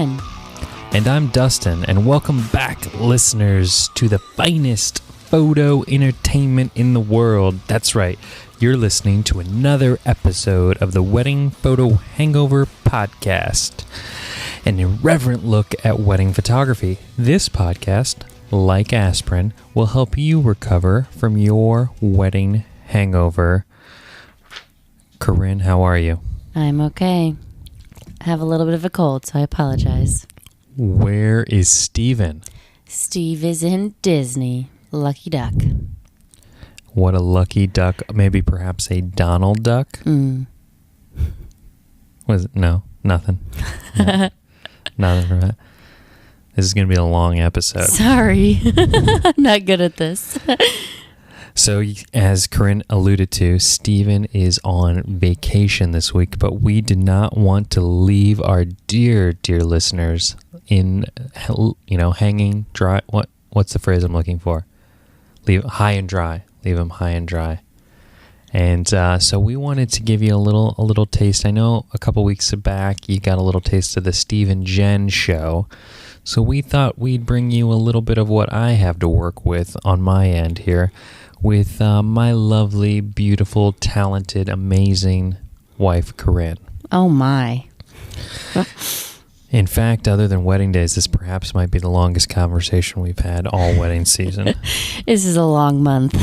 Corynn. And I'm Dustin, and welcome back, listeners, to the finest photo entertainment in the world. That's right, you're listening to another episode of the Wedding Photo Hangover podcast, an irreverent look at wedding photography. This podcast, like aspirin, will help you recover from your wedding hangover. Corynn, how are you? I'm okay. I have a little bit of a cold, so I apologize. Where is Steven? Steve is in Disney. Lucky duck. What a lucky duck. Maybe perhaps a Donald Duck? Was it? No, nothing. No, nothing from that. This is going to be a long episode. Sorry. I'm not good at this. So, as Corynn alluded to, Steven is on vacation this week, but we did not want to leave our dear listeners in, hanging dry. What's the phrase I'm looking for? Leave high and dry. Leave them high and dry. And so we wanted to give you a little taste. I know a couple weeks back you got a little taste of the Steve and Jen show. So we thought we'd bring you a little bit of what I have to work with on my end here with my lovely, beautiful, talented, amazing wife, Corynn. Oh, my. In fact, other than wedding days, this perhaps might be the longest conversation we've had all wedding season. This is a long month.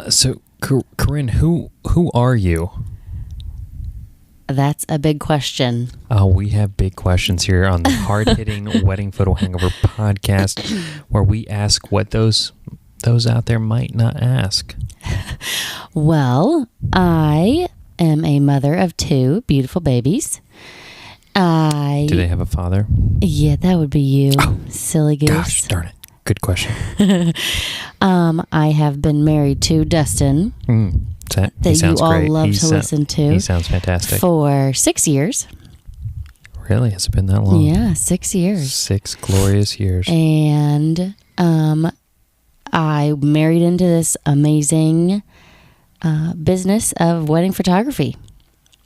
So, Corynn, who are you? That's a big question. We have big questions here on the hard-hitting Wedding Photo Hangover podcast, where we ask what those out there might not ask. Well, I am a mother of two beautiful babies. Do they have a father? Yeah, that would be you, silly goose. Gosh, darn it. Good question. I have been married to Dustin. That you all great. love to listen to. He sounds fantastic. For 6 years. Really? Has it been that long? Yeah, 6 years. 6 glorious years. And I married into this amazing business of wedding photography.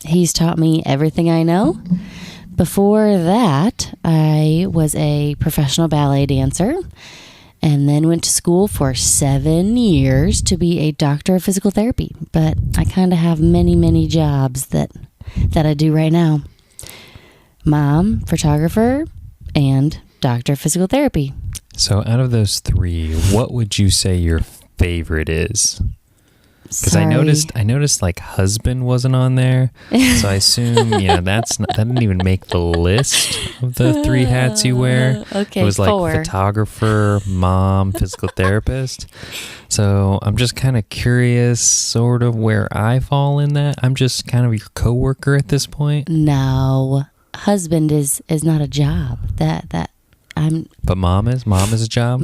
He's taught me everything I know. Before that, I was a professional ballet dancer and then went to school for 7 years to be a doctor of physical therapy. But I kind of have many jobs that I do right now. Mom, photographer, and doctor of physical therapy. So out of those 3, what would you say your favorite is? Because I noticed like husband wasn't on there, so I assume that didn't even make the list of the 3 hats you wear. Okay, it was like 4. Photographer, mom, physical therapist. So I'm just kind of curious, sort of where I fall in that. I'm just kind of your coworker at this point. No, husband is not a job. That I'm. But mom is a job.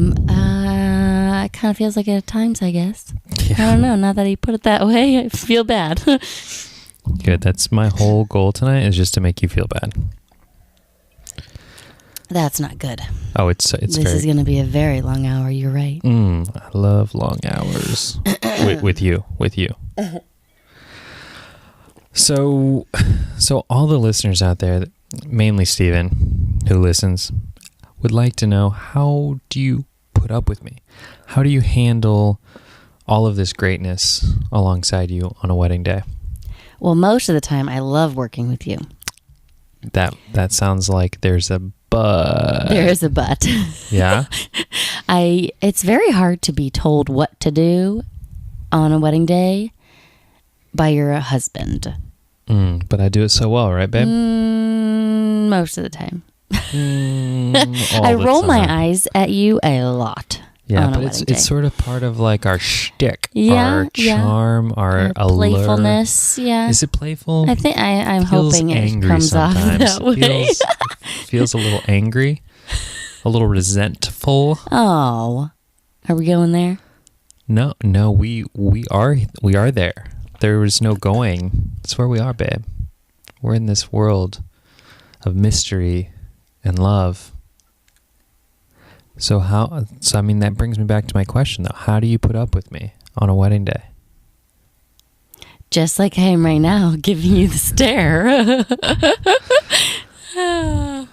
It kind of feels like it at times, I guess. Yeah. I don't know. Now that he put it that way, I feel bad. Good. That's my whole goal tonight, is just to make you feel bad. That's not good. Oh, it's This is going to be a very long hour. You're right. I love long hours with you. So all the listeners out there, mainly Steven, who listens, would like to know, how do you put up with me? How do you handle all of this greatness alongside you on a wedding day? Well, most of the time, I love working with you. That sounds like there's a but. There is a but. Yeah? It's very hard to be told what to do on a wedding day by your husband. But I do it so well, right, babe? Most of the time. I roll my eyes at you a lot. Yeah, but it's sort of part of like our shtick, our charm, our playfulness. allure. Yeah, is it playful? I think I'm hoping it comes sometimes. off that way. Feels a little angry, a little resentful. Oh, are we going there? No, we are there. There is no going. It's where we are, babe. We're in this world of mystery and love. So I mean, that brings me back to my question though. How do you put up with me on a wedding day? Just like I am right now, giving you the stare. All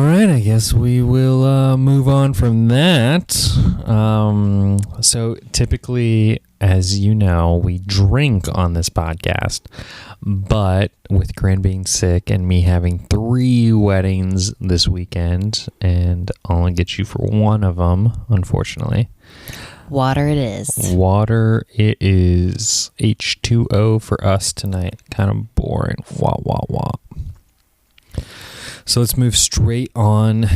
right, I guess we will move on from that. So typically, as you know, we drink on this podcast, but with Corynn being sick and me having 3 weddings this weekend, and I'll only get you for one of them, unfortunately. Water it is. Water it is. H2O for us tonight. Kind of boring. Wah, wah, wah. So let's move straight on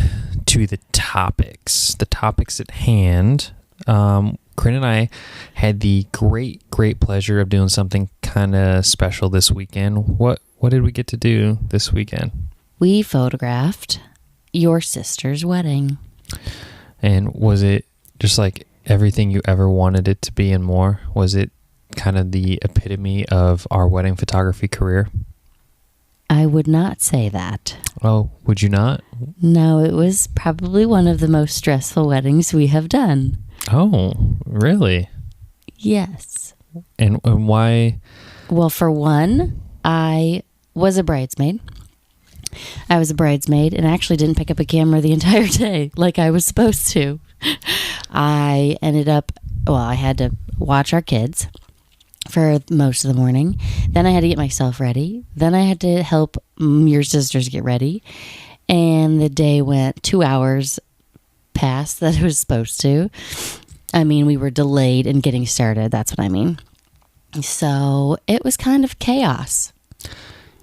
to the topics. The topics at hand. Corynn and I had the great pleasure of doing something kind of special this weekend. What did we get to do this weekend? We photographed your sister's wedding. And was it just like everything you ever wanted it to be and more? Was it kind of the epitome of our wedding photography career? I would not say that. Oh, would you not? No, it was probably one of the most stressful weddings we have done. Oh, really? Yes. And why? Well, for one, I was a bridesmaid. I was a bridesmaid and actually didn't pick up a camera the entire day like I was supposed to. I had to watch our kids for most of the morning. Then I had to get myself ready. Then I had to help your sisters get ready. And the day went 2 hours past that it was supposed to. I mean, we were delayed in getting started. That's what I mean. So it was kind of chaos.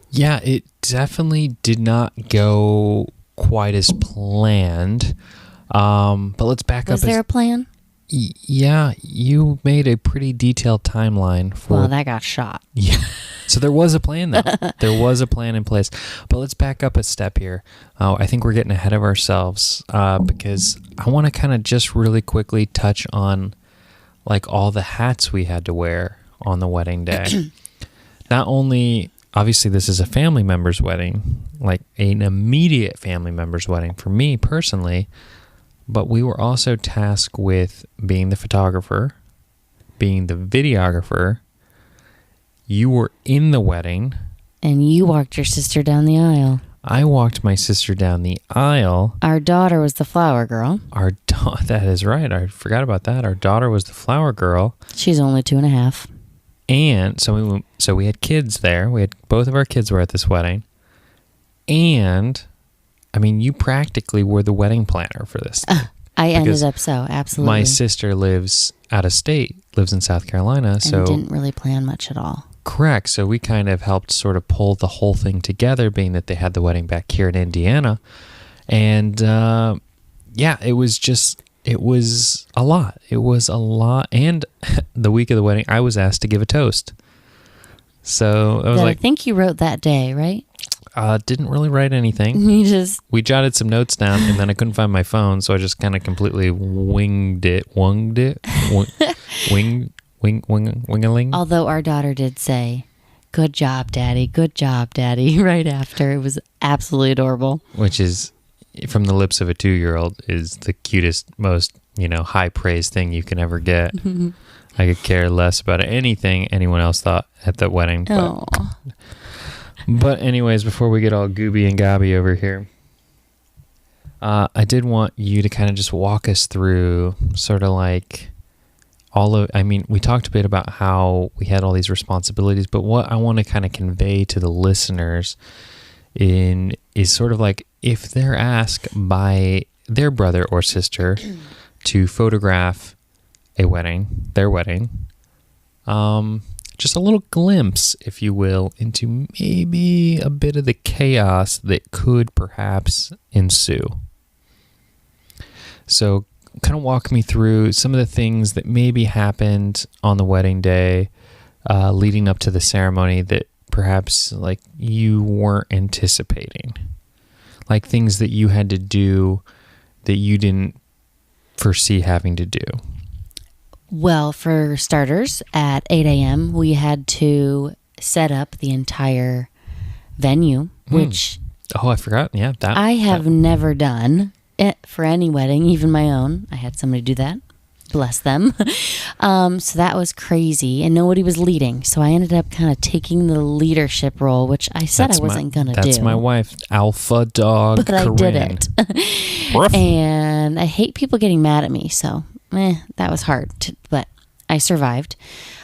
Yeah, it definitely did not go quite as planned. But let's back up. Was there a plan? Yeah, you made a pretty detailed timeline for... Well, that got shot. Yeah. So there was a plan, though. There was a plan in place. But let's back up a step here. I think we're getting ahead of ourselves because I want to kind of just really quickly touch on like all the hats we had to wear on the wedding day. Not only, obviously, this is a family member's wedding, like an immediate family member's wedding for me personally, but we were also tasked with being the photographer, being the videographer. You were in the wedding. And you walked your sister down the aisle. I walked my sister down the aisle. Our daughter was the flower girl. That is right. I forgot about that. Our daughter was the flower girl. She's only 2.5. And so we had kids there. We had both of our kids were at this wedding. And I mean, you practically were the wedding planner for this. I ended up so, absolutely. My sister lives out of state, lives in South Carolina. And didn't really plan much at all. Correct. So we kind of helped sort of pull the whole thing together, being that they had the wedding back here in Indiana. And it was a lot. It was a lot. And the week of the wedding, I was asked to give a toast. So I think you wrote that day, right? Didn't really write anything. We jotted some notes down, and then I couldn't find my phone, so I just kind of completely winged it. Wing-a-ling. Although our daughter did say, good job, Daddy, right after. It was absolutely adorable. Which is, from the lips of a 2-year-old, is the cutest, most, high praise thing you can ever get. I could care less about anything anyone else thought at the wedding. But anyways, before we get all gooby and gobby over here, I did want you to kind of just walk us through sort of like we talked a bit about how we had all these responsibilities, but what I want to kind of convey to the listeners is sort of like if they're asked by their brother or sister to photograph their wedding, just a little glimpse, if you will, into maybe a bit of the chaos that could perhaps ensue. So kind of walk me through some of the things that maybe happened on the wedding day leading up to the ceremony that perhaps like you weren't anticipating. Like things that you had to do that you didn't foresee having to do. Well, for starters, at 8 a.m., we had to set up the entire venue, which... Oh, I forgot. Yeah. I have never done it for any wedding, even my own. I had somebody do that. bless them. So that was crazy, and nobody was leading. So I ended up kind of taking the leadership role, which I said I wasn't going to do. That's my wife, alpha dog. But Corynn. I did it. And I hate people getting mad at me. So that was hard, but I survived.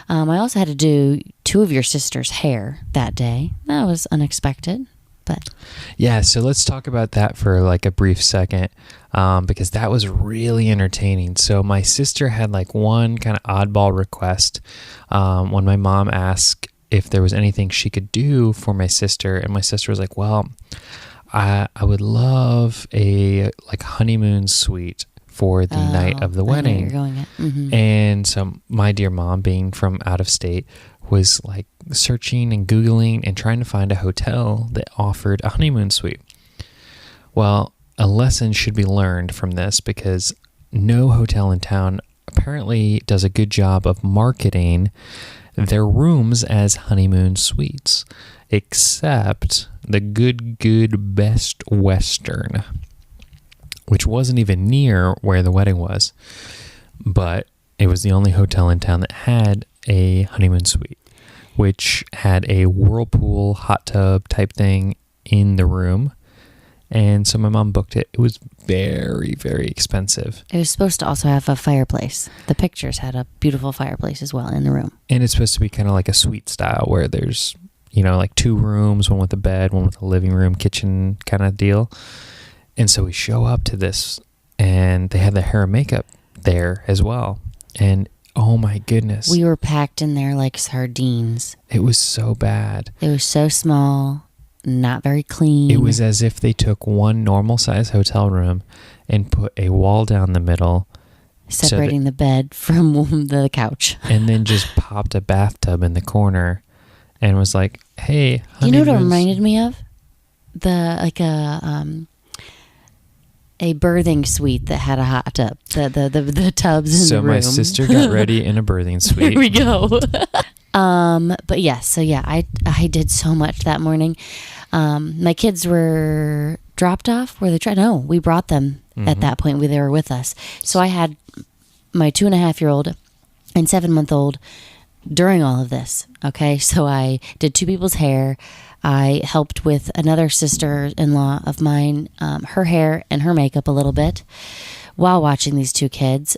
I also had to do 2 of your sister's hair that day. That was unexpected. But yeah, so let's talk about that for like a brief second, because that was really entertaining. So my sister had like one kind of oddball request when my mom asked if there was anything she could do for my sister, and my sister was like, well, I would love a like honeymoon suite for the night of the wedding. You're going at. Mm-hmm. And so my dear mom, being from out of state, was like searching and Googling and trying to find a hotel that offered a honeymoon suite. Well, a lesson should be learned from this, because no hotel in town apparently does a good job of marketing their rooms as honeymoon suites, except the good Best Western, which wasn't even near where the wedding was, but it was the only hotel in town that had a honeymoon suite, which had a whirlpool hot tub type thing in the room. And so my mom booked it. It was very, very expensive. It was supposed to also have a fireplace. The pictures had a beautiful fireplace as well in the room. And it's supposed to be kind of like a suite style where there's, like 2 rooms, one with a bed, one with a living room, kitchen kind of deal. And so we show up to this, and they had the hair and makeup there as well. And oh my goodness. We were packed in there like sardines. It was so bad. It was so small, not very clean. It was as if they took one normal size hotel room and put a wall down the middle, separating the bed from the couch. And then just popped a bathtub in the corner and was like, hey, honey, you know what it reminded me of? A birthing suite that had a hot tub. The tubs in the room. So my sister got ready in a birthing suite. Here we go. But yes, so yeah, I did so much that morning. My kids were dropped off. No, we brought them at that point. They were with us. So I had my 2.5-year-old and 7-month-old during all of this. Okay, so I did 2 people's hair. I helped with another sister-in-law of mine, her hair and her makeup a little bit while watching these 2 kids,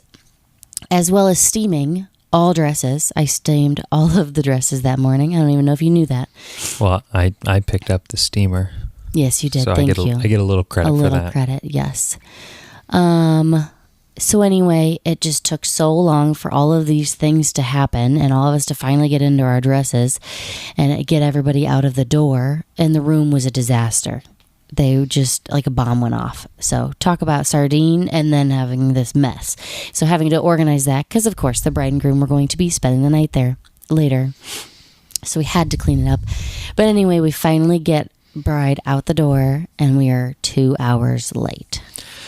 as well as steaming all dresses. I steamed all of the dresses that morning. I don't even know if you knew that. Well, I picked up the steamer. Yes, you did. So Thank you. I get a little credit for that. A little credit, yes. So anyway, it just took so long for all of these things to happen and all of us to finally get into our dresses and get everybody out of the door. And the room was a disaster. They just, like a bomb went off. So talk about sardine and then having this mess. So having to organize that, because of course the bride and groom were going to be spending the night there later. So we had to clean it up. But anyway, we finally get bride out the door and we are 2 hours late.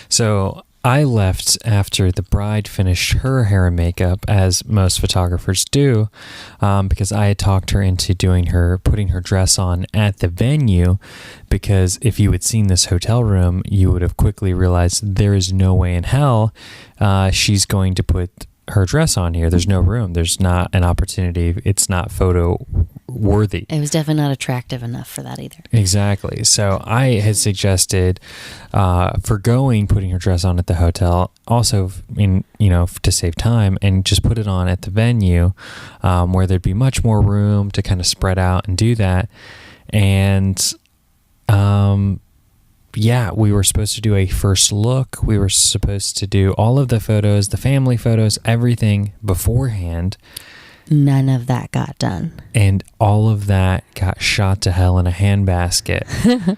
So I left after the bride finished her hair and makeup, as most photographers do, because I had talked her into putting her dress on at the venue, because if you had seen this hotel room, you would have quickly realized there is no way in hell she's going to put her dress on here. There's no room. There's not an opportunity. It's not photo worthy. It was definitely not attractive enough for that either. Exactly. So I had suggested putting her dress on at the hotel, also to save time, and just put it on at the venue, where there'd be much more room to kind of spread out and do that. And we were supposed to do a first look. We were supposed to do all of the photos, the family photos, everything beforehand. None of that got done. And all of that got shot to hell in a handbasket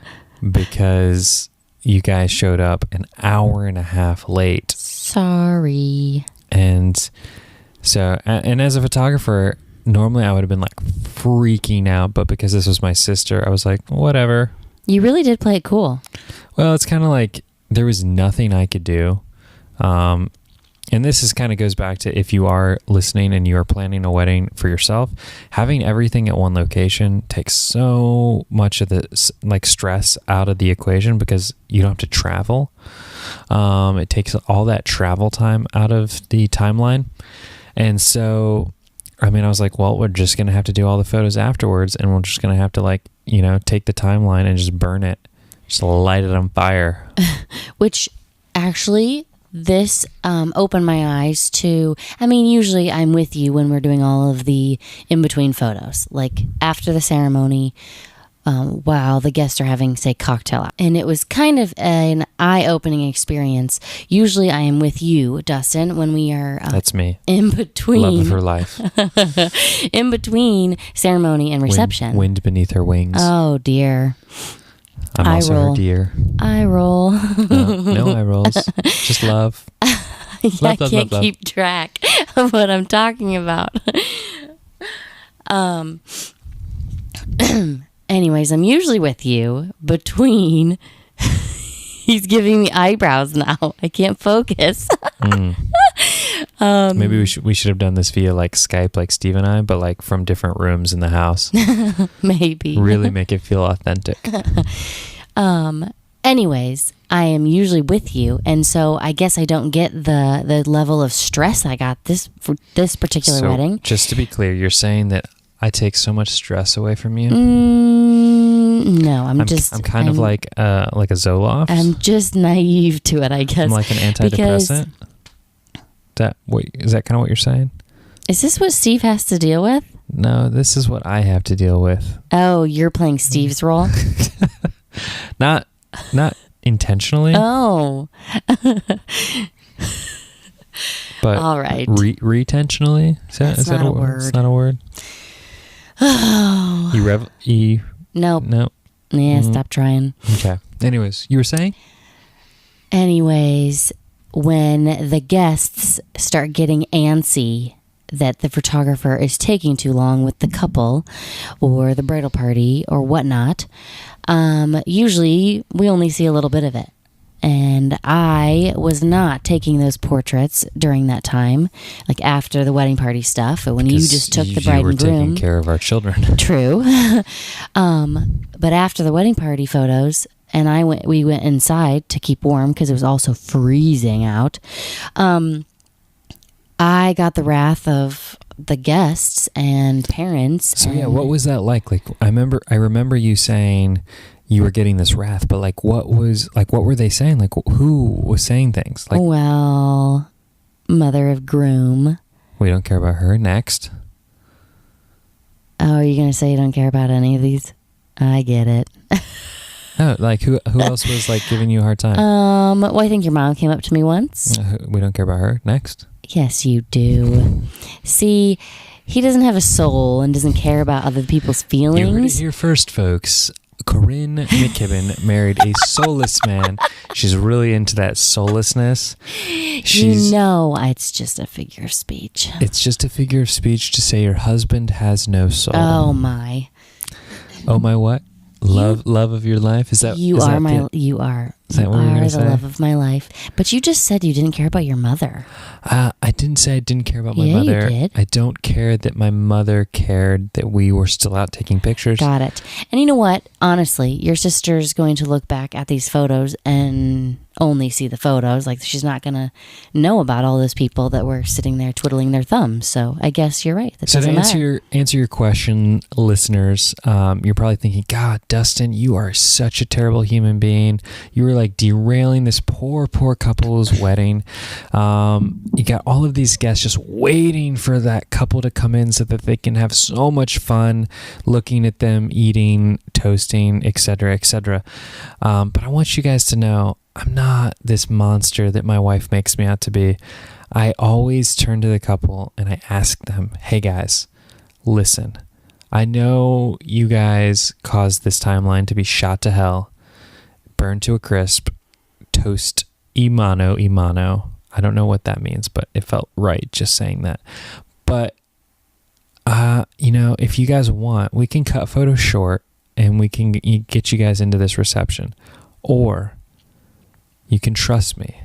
because you guys showed up an hour and a half late. Sorry. And so, and as a photographer, normally I would have been like freaking out, but because this was my sister, I was like, whatever. You really did play it cool. Well, it's kind of like there was nothing I could do. and this is kind of goes back to if you are listening and you are planning a wedding for yourself, having everything at one location takes so much of the like stress out of the equation because you don't have to travel. It takes all that travel time out of the timeline. And so, I mean, I was like, well, we're just going to have to do all the photos afterwards, and we're just going to have to, like, you know, take the timeline and just burn it. Just light it on fire. Which actually, this opened my eyes to, I mean, usually I'm with you when we're doing all of the in-between photos, like after the ceremony, while the guests are having, say, cocktail. And it was kind of an eye-opening experience. Usually I am with you, Dustin, when we are... That's me. In between... Love of her life. In between ceremony and reception. Wind beneath her wings. Oh, dear. I'm also her dear. Eye roll. No eye rolls. Just love. I can't keep track of what I'm talking about. Anyways, I'm usually with you between... He's giving me eyebrows now. I can't focus. Maybe we should have done this via like Skype, like Steve and I, but like from different rooms in the house. Maybe. Really make it feel authentic. Anyways, I am usually with you, and so I guess I don't get the level of stress I got for this particular wedding. Just to be clear, you're saying that I take so much stress away from you? No, I'm kind of like a Zoloft. I'm just naive to it, I guess. I'm like an antidepressant. Is that kind of what you're saying? Is this what Steve has to deal with? No, this is what I have to deal with. Oh, you're playing Steve's role? Not intentionally. Oh. But all right. Retentionally? Is that a word? It's not a word. Nope. Nope. Yeah, stop trying. Okay. Anyways, you were saying? Anyways, when the guests start getting antsy that the photographer is taking too long with the couple or the bridal party or whatnot, usually we only see a little bit of it. And I was not taking those portraits during that time, like after the wedding party stuff, when you just took the bride and groom. You were taking care of our children. True. But after the wedding party photos, and we went inside to keep warm because it was also freezing out. I got the wrath of the guests and parents. So yeah, what was that like? Like I remember you saying you were getting this wrath, but like what were they saying? Like who was saying things? Like, well, mother of groom. We don't care about her. Next. Oh, are you going to say you don't care about any of these? I get it. Oh, like who else was like giving you a hard time? Well, I think your mom came up to me once. We don't care about her. Next. Yes, you do. See, he doesn't have a soul and doesn't care about other people's feelings. You heard it here first, folks. Corynn McKibben married a soulless man. She's really into that soullessness. It's just a figure of speech. It's just a figure of speech to say your husband has no soul. Oh my. Oh my what? Love of your life? Is that you is are that my the, you are is that you what are the say? Love of my life. But you just said you didn't care about your mother. I didn't say I didn't care about my mother. You did. I don't care that my mother cared that we were still out taking pictures. Got it. And you know what? Honestly, your sister's going to look back at these photos and only see the photos. Like, she's not going to know about all those people that were sitting there twiddling their thumbs. So I guess you're right. That so doesn't to answer your question, listeners, you're probably thinking, God, Dustin, you are such a terrible human being. You were like derailing this poor couple's wedding. You got all of these guests just waiting for that couple to come in so that they can have so much fun looking at them eating, toasting, etc., etc. But I want you guys to know I'm not this monster that my wife makes me out to be. I always turn to the couple and I ask them, hey guys, listen, I know you guys caused this timeline to be shot to hell, burned to a crisp, toast imano. I don't know what that means, but it felt right just saying that. But, if you guys want, we can cut photos short and we can get you guys into this reception. Or you can trust me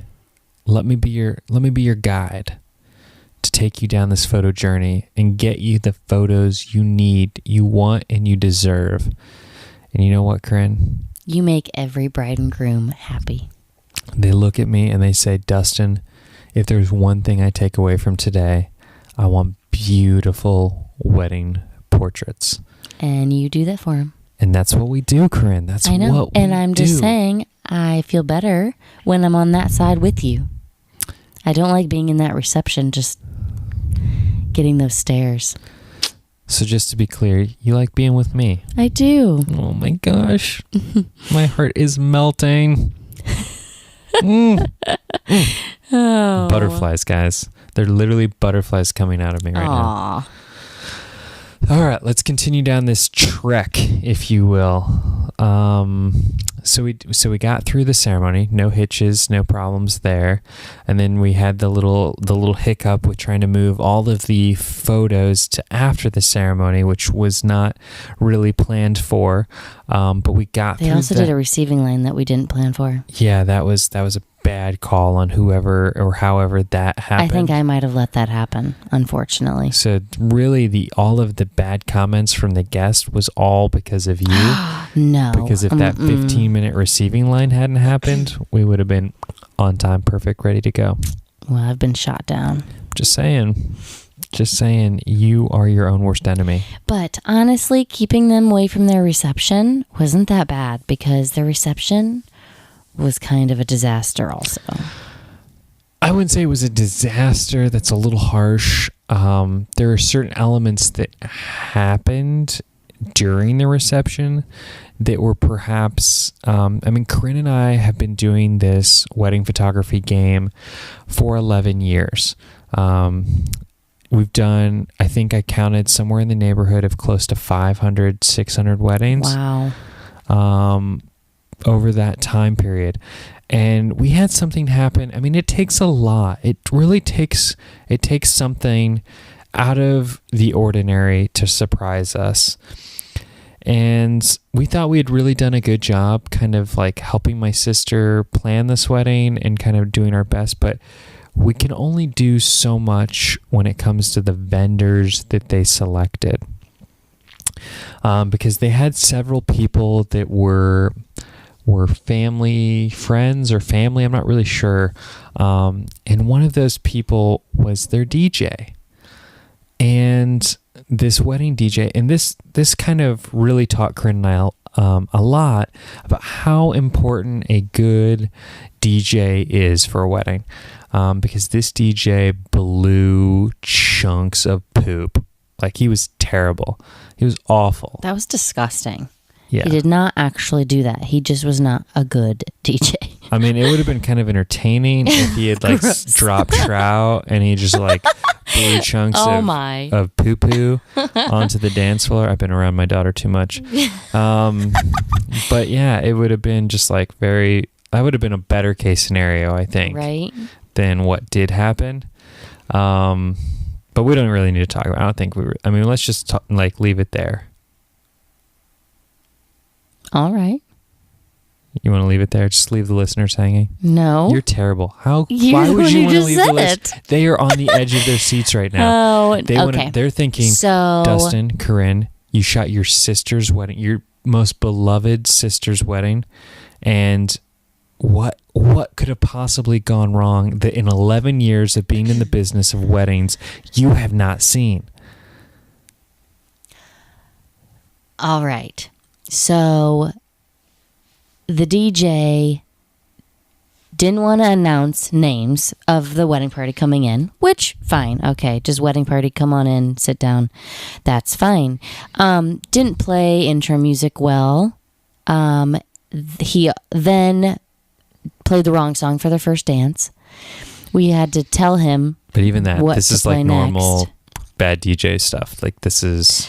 let me be your guide to take you down this photo journey and get you the photos you need, you want, and you deserve. And you know what, Corynn? You make every bride and groom happy. They look at me and they say, Dustin, if there's one thing I take away from today, I want beautiful wedding portraits. And you do that for them. And that's what we do, Corynn. That's I know. what we and I'm do. just saying, I feel better when I'm on that side with you. I don't like being in that reception, just getting those stares. So just to be clear, you like being with me? I do. Oh my gosh. My heart is melting. Oh. Butterflies, guys. They're literally butterflies coming out of me right now. All right, let's continue down this trek, if you will. So we got through the ceremony, no hitches, no problems there, and then we had the little hiccup with trying to move all of the photos to after the ceremony, which was not really planned for. But we got. They also did a receiving line that we didn't plan for. Yeah, that was a bad call on whoever or however that happened. I think I might have let that happen, unfortunately. So really all of the bad comments from the guest was all because of you. No. Because if that 15-minute receiving line hadn't happened, we would have been on time, perfect, ready to go. Well, I've been shot down. Just saying, you are your own worst enemy. But honestly, keeping them away from their reception wasn't that bad because their reception was kind of a disaster also. I wouldn't say it was a disaster. That's a little harsh. There are certain elements that happened during the reception that were perhaps, Corynn and I have been doing this wedding photography game for 11 years. We've done, I think I counted somewhere in the neighborhood of close to 500, 600 weddings. Wow. Over that time period. And we had something happen. I mean, it takes a lot. It really takes something out of the ordinary to surprise us. And we thought we had really done a good job kind of like helping my sister plan this wedding and kind of doing our best, but we can only do so much when it comes to the vendors that they selected. Because they had several people that were family, friends or family, I'm not really sure. And one of those people was their DJ. And this wedding DJ, and this kind of really taught Corynn and I a lot about how important a good DJ is for a wedding. Because this DJ blew chunks of poop. Like, he was terrible. He was awful. That was disgusting. Yeah. He did not actually do that. He just was not a good DJ. I mean, it would have been kind of entertaining if he had like dropped trout and he just like blew chunks of poo-poo onto the dance floor. I've been around my daughter too much. But yeah, it would have been just like that would have been a better case scenario, I think, right, than what did happen. But we don't really need to talk about it. I don't think let's just leave it there. All right. You want to leave it there? Just leave the listeners hanging? No. You're terrible. Why would you want to leave the listeners? They are on the edge of their seats right now. Oh, okay. They're thinking, Dustin, Corynn, you shot your sister's wedding, your most beloved sister's wedding, and what could have possibly gone wrong that in 11 years of being in the business of weddings you have not seen? All right. So the DJ didn't want to announce names of the wedding party coming in, which, fine. Okay, just wedding party, come on in, sit down. That's fine. Didn't play intro music well. He then played the wrong song for their first dance. We had to tell him. But even that, this is like normal next. Bad DJ stuff. Like, this is...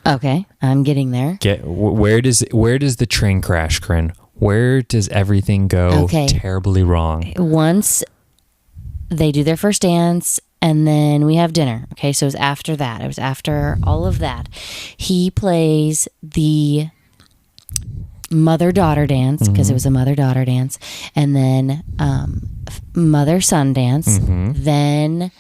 Okay, I'm getting there. Where does the train crash, Corynn? Where does everything go terribly wrong? Once they do their first dance, and then we have dinner. Okay, so it was after that. It was after all of that. He plays the mother-daughter dance, because it was a mother-daughter dance, and then mother-son dance. Then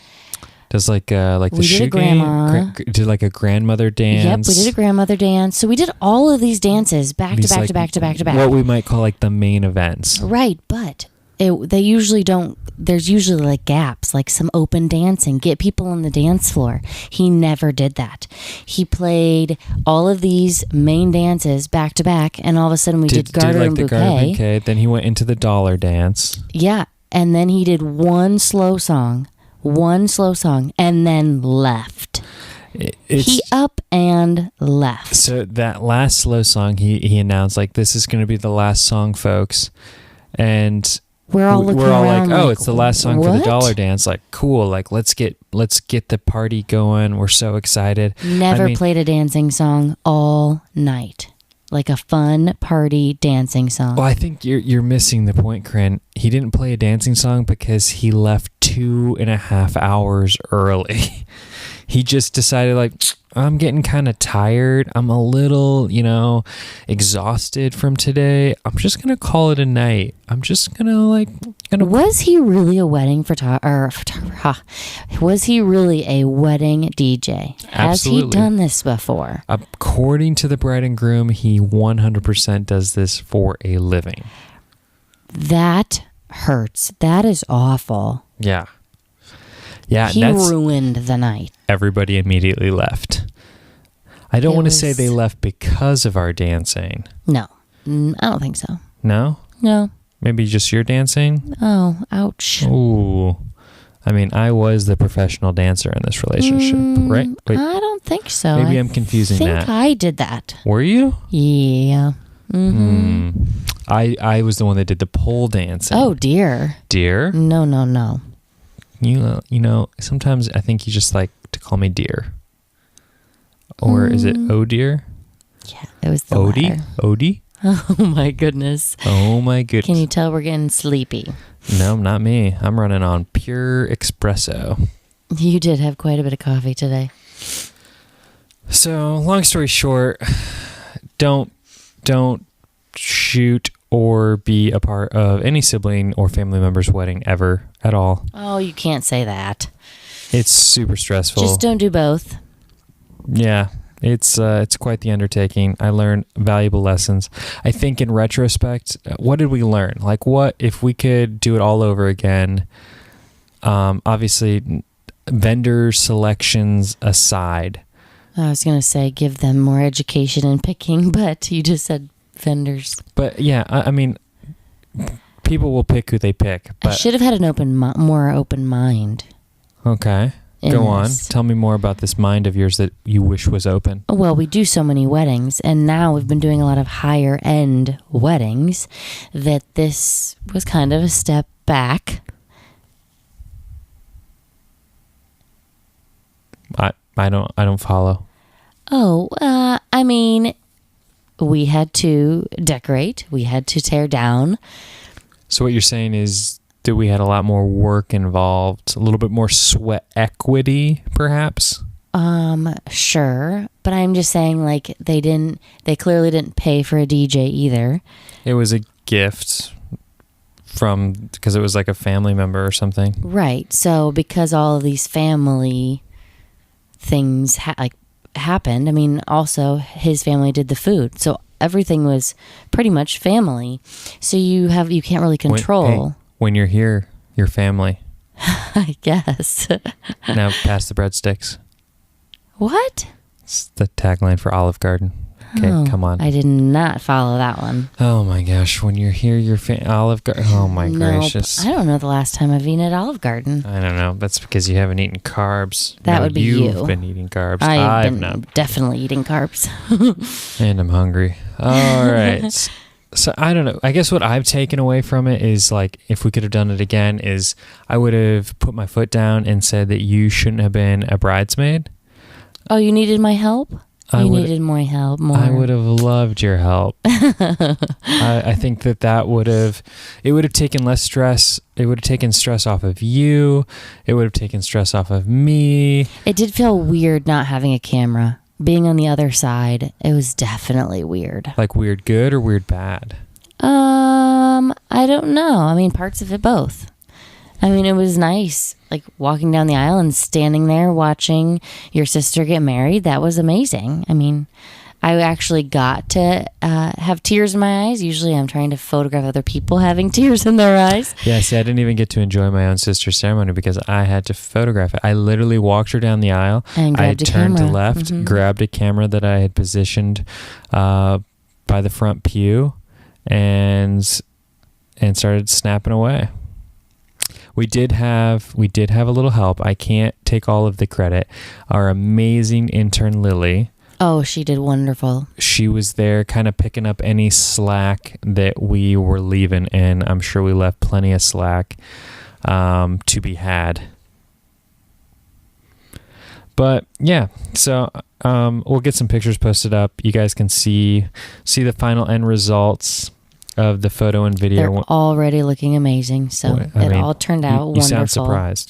does like the we shoe did a grandma. did like a grandmother dance. Yep, we did a grandmother dance. So we did all of these dances back to These, back like, to back to back to back. What we might call like the main events. Right, but they usually don't. There's usually like gaps, like some open dancing, get people on the dance floor. He never did that. He played all of these main dances back to back, and all of a sudden we did Garter like and the Bouquet. Garter Bouquet. Then he went into the dollar dance. Yeah, and then he did one slow song, and then left. He up and left. So that last slow song, he announced like, this is going to be the last song, folks, and we're all looking around like, oh, it's the last song for the what? dollar dance. Like, cool. Like, let's get the party going. We're so excited. Never played a dancing song all night. Like a fun party dancing song. Well, I think you're missing the point, Corynn. He didn't play a dancing song because he left 2.5 hours early. He just decided, like, I'm getting kind of tired. I'm a little, exhausted from today. I'm just going to call it a night. I'm just going to Was he really a wedding was he really a wedding DJ? Has he done this before? According to the bride and groom, he 100% does this for a living. That hurts. That is awful. Yeah. Yeah, he ruined the night. Everybody immediately left. I don't want to say they left because of our dancing. No, I don't think so. No? No. Maybe just your dancing? Oh, ouch. Ooh. I mean, I was the professional dancer in this relationship, right? Wait, I don't think so. Maybe I'm confusing that. I think I did that. Were you? Yeah. I was the one that did the pole dancing. Oh, dear. Dear? No. Sometimes I think you just like to call me dear. Or is it oh dear? Yeah, it was the Odie? latter. Odie? Oh my goodness. Oh my goodness. Can you tell we're getting sleepy? No, not me. I'm running on pure espresso. You did have quite a bit of coffee today. So, long story short, don't shoot or be a part of any sibling or family member's wedding ever at all. Oh, you can't say that. It's super stressful. Just don't do both. Yeah, it's quite the undertaking. I learned valuable lessons. I think in retrospect, what did we learn? Like, what if we could do it all over again? Obviously, vendor selections aside. I was going to say give them more education in picking, but you just said vendors. But yeah, I mean, people will pick who they pick. But I should have had an more open mind. Okay. Go on. Tell me more about this mind of yours that you wish was open. Well, we do so many weddings, and now we've been doing a lot of higher end weddings, that this was kind of a step back. I don't follow. Oh, I mean, we had to decorate. We had to tear down. So what you're saying is that we had a lot more work involved, a little bit more sweat equity, perhaps? Sure. But I'm just saying, like, they clearly didn't pay for a DJ either. It was a gift because it was like a family member or something. Right. So because all of these family things happened, I mean, also his family did the food. So everything was pretty much family. So you can't really control. When you're here, your family. I guess. Now pass the breadsticks. What? It's the tagline for Olive Garden. Okay, come on. I did not follow that one. Oh my gosh, when you're here, your Olive Garden. Oh my gracious. I don't know the last time I've eaten at Olive Garden. I don't know. That's because you haven't eaten carbs. That would be you. You've been eating carbs. I've been definitely eating carbs. And I'm hungry. All right. So I don't know. I guess what I've taken away from it is, like, if we could have done it again, is I would have put my foot down and said that you shouldn't have been a bridesmaid. Oh, you needed my help? You needed my help more. I would have loved your help. I think that would have taken less stress. It would have taken stress off of you. It would have taken stress off of me. It did feel weird not having a camera, being on the other side, it was definitely weird. Like weird good or weird bad? I don't know. I mean, parts of it both. I mean, it was nice, like walking down the aisle and standing there watching your sister get married. That was amazing. I mean, I actually got to have tears in my eyes. Usually I'm trying to photograph other people having tears in their eyes. Yeah, see, I didn't even get to enjoy my own sister's ceremony because I had to photograph it. I literally walked her down the aisle. And I grabbed a turned to camera. left, grabbed a camera that I had positioned by the front pew and started snapping away. We did have a little help. I can't take all of the credit. Our amazing intern Lily. Oh, she did wonderful. She was there kind of picking up any slack that we were leaving, and I'm sure we left plenty of slack to be had. But yeah, so we'll get some pictures posted up. You guys can see the final end results of the photo and video. They're already looking amazing. So it all turned out wonderful.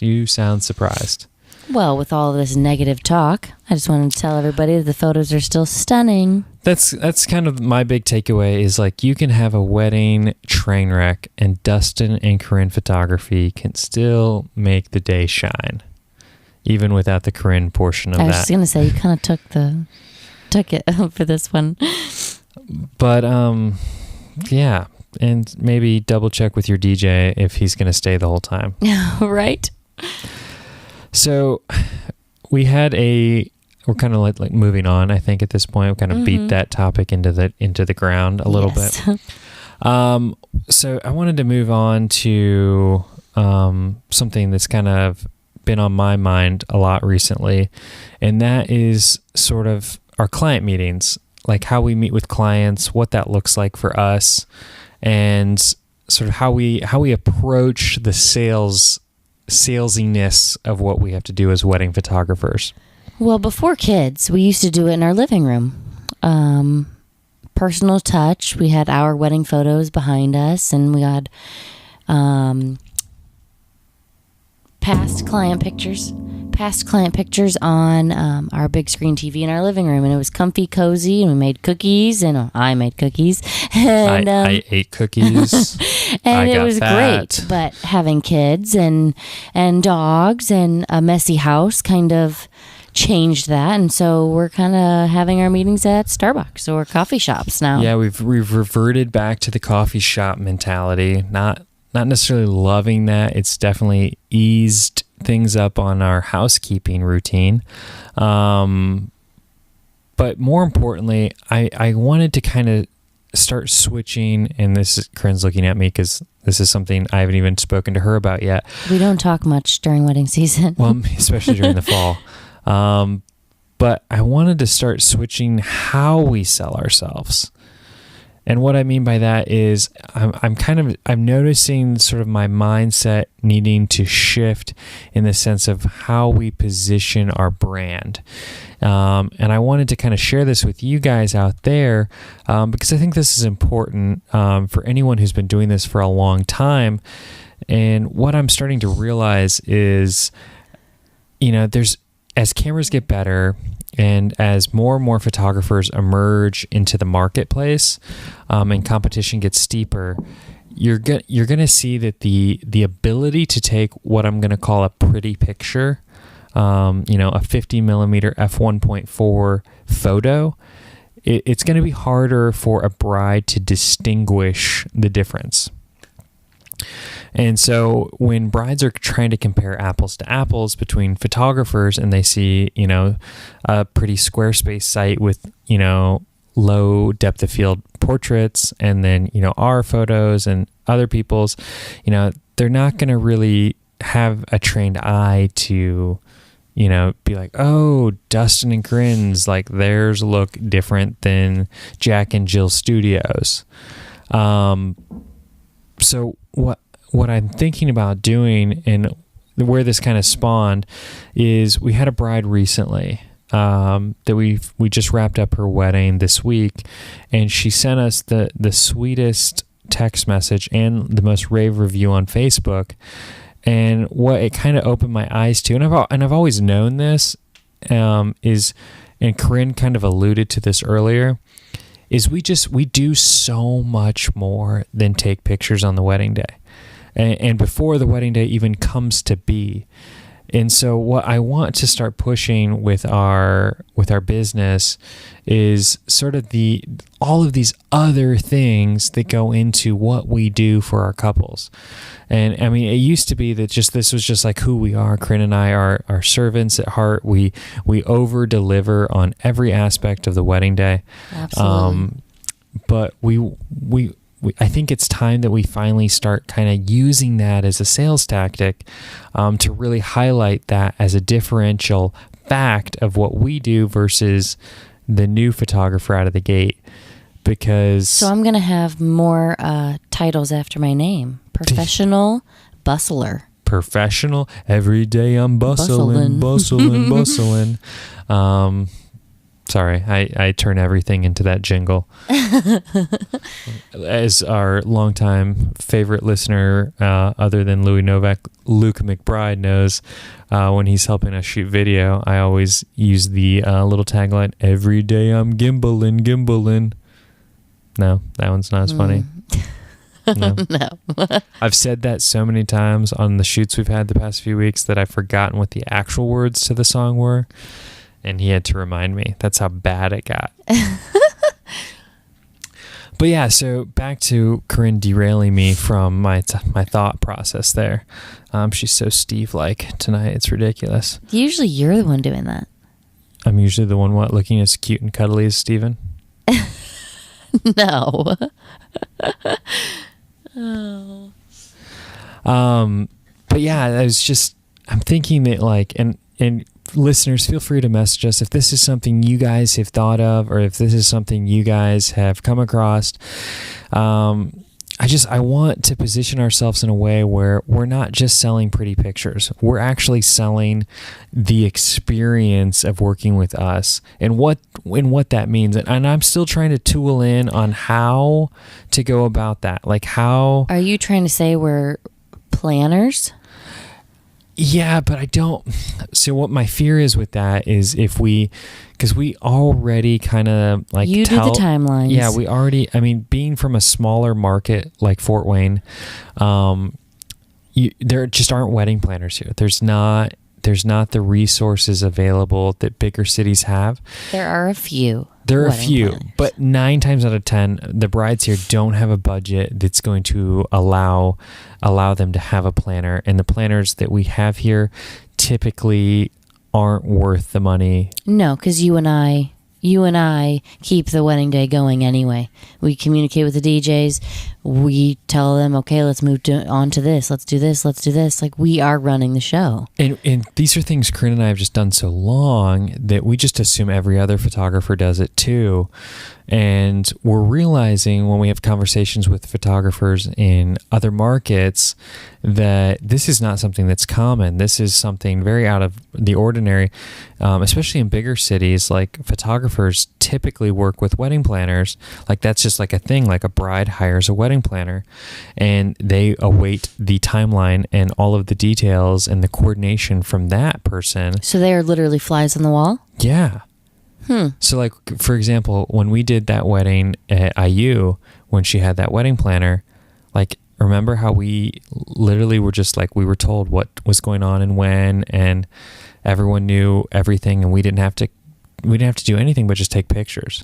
You sound surprised. Well, with all of this negative talk, I just wanted to tell everybody that the photos are still stunning. That's kind of my big takeaway is like you can have a wedding train wreck and Dustin and Corynn photography can still make the day shine, even without the Corynn portion of that. I was just going to say, you kind of took it for this one. But, yeah, and maybe double check with your DJ if he's going to stay the whole time. Right? So we had we're kind of like moving on, I think, at this point. We kind of beat that topic into the ground a little bit. So I wanted to move on to something that's kind of been on my mind a lot recently, and that is sort of our client meetings, like how we meet with clients, what that looks like for us, and sort of how we approach the salesiness of what we have to do as wedding photographers. Well, before kids, we used to do it in our living room. Personal touch. We had our wedding photos behind us, and we had past client pictures on our big screen TV in our living room, and it was comfy, cozy, and we made cookies, and I made cookies, and I ate cookies, and it was great. But having kids and dogs and a messy house kind of changed that, and so we're kind of having our meetings at Starbucks or coffee shops now. Yeah, we've reverted back to the coffee shop mentality. Not necessarily loving that. It's definitely eased things up on our housekeeping routine. But more importantly, I wanted to kind of start switching, and Corynn's looking at me because this is something I haven't even spoken to her about yet. We don't talk much during wedding season. Well, especially during the fall. But I wanted to start switching how we sell ourselves. And what I mean by that is I'm noticing sort of my mindset needing to shift in the sense of how we position our brand. And I wanted to kind of share this with you guys out there because I think this is important for anyone who's been doing this for a long time. And what I'm starting to realize is, as cameras get better, and as more and more photographers emerge into the marketplace, and competition gets steeper, you're going to see that the ability to take what I'm going to call a pretty picture, a 50 millimeter f1.4 photo, it's going to be harder for a bride to distinguish the difference. And so when brides are trying to compare apples to apples between photographers and they see, a pretty Squarespace site with, low depth of field portraits and then, our photos and other people's, they're not going to really have a trained eye to, be like, oh, Dustin and Corynn's, like theirs look different than Jack and Jill Studios. So what I'm thinking about doing and where this kind of spawned is we had a bride recently that we just wrapped up her wedding this week, and she sent us the sweetest text message and the most rave review on Facebook. And what it kind of opened my eyes to, and I've always known this, is and Corynn kind of alluded to this earlier, is we do so much more than take pictures on the wedding day, and before the wedding day even comes to be. And so what I want to start pushing with our business is sort of all of these other things that go into what we do for our couples. And I mean, it used to be that this was just like who we are. Corynn and I are servants at heart. We over deliver on every aspect of the wedding day. Absolutely. But I think it's time that we finally start kind of using that as a sales tactic, to really highlight that as a differential fact of what we do versus the new photographer out of the gate. Because so I'm going to have more titles after my name. Professional bustler. Professional. Every day I'm bustling. Sorry, I turn everything into that jingle. As our longtime favorite listener, other than Louis Novak, Luke McBride knows, when he's helping us shoot video, I always use the little tagline, every day I'm gimbalin'. No, that one's not as funny. No. No. I've said that so many times on the shoots we've had the past few weeks that I've forgotten what the actual words to the song were. And he had to remind me. That's how bad it got. But yeah, so back to Corynn derailing me from my thought process there. She's so Steve-like tonight. It's ridiculous. Usually you're the one doing that. I'm usually the one, looking as cute and cuddly as Steven? No. Oh. But yeah, I'm thinking that and listeners, feel free to message us if this is something you guys have thought of, or if this is something you guys have come across. I want to position ourselves in a way where we're not just selling pretty pictures. We're actually selling the experience of working with us and what that means. And I'm still trying to tool in on how to go about that. Like how... Are you trying to say we're planners? Yeah, but I don't. So what my fear is with that is because we already kind of you do the timelines. Yeah, we already. I mean, being from a smaller market like Fort Wayne, there just aren't wedding planners here. There's not the resources available that bigger cities have. There are a few. There are a few, planners. But 9 times out of 10, the brides here don't have a budget that's going to allow them to have a planner. And the planners that we have here typically aren't worth the money. No, because you and I keep the wedding day going anyway. We communicate with the DJs. We tell them, okay, let's move on to this. Let's do this. Let's do this. Like, we are running the show. And these are things Corynn and I have just done so long that we just assume every other photographer does it too. And we're realizing when we have conversations with photographers in other markets that this is not something that's common. This is something very out of the ordinary, especially in bigger cities. Like, photographers typically work with wedding planners. Like, that's just like a thing. Like, a bride hires a wedding planner and they await the timeline and all of the details and the coordination from that person. So they are literally flies on the wall? Yeah. So, like, for example, when we did that wedding at IU, when she had that wedding planner, like, remember how we literally were just like, we were told what was going on and when, and everyone knew everything, and we didn't have to do anything but just take pictures.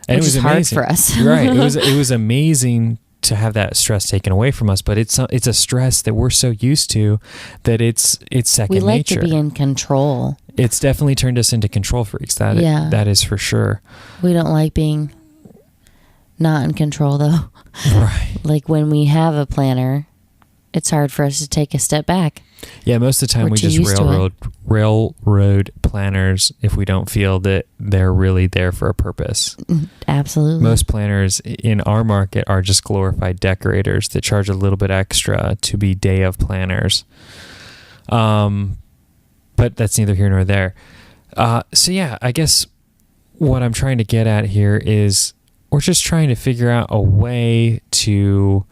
And Which it was is amazing. hard for us. Right. It was amazing to have that stress taken away from us, but it's a stress that we're so used to that it's second nature. We like to be in control. It's definitely turned us into control freaks. That is for sure. We don't like being not in control, though. Right. Like, when we have a planner, it's hard for us to take a step back. Yeah, most of the time we just railroad planners if we don't feel that they're really there for a purpose. Absolutely. Most planners in our market are just glorified decorators that charge a little bit extra to be day of planners. But that's neither here nor there. So yeah, I guess what I'm trying to get at here is we're just trying to figure out a way to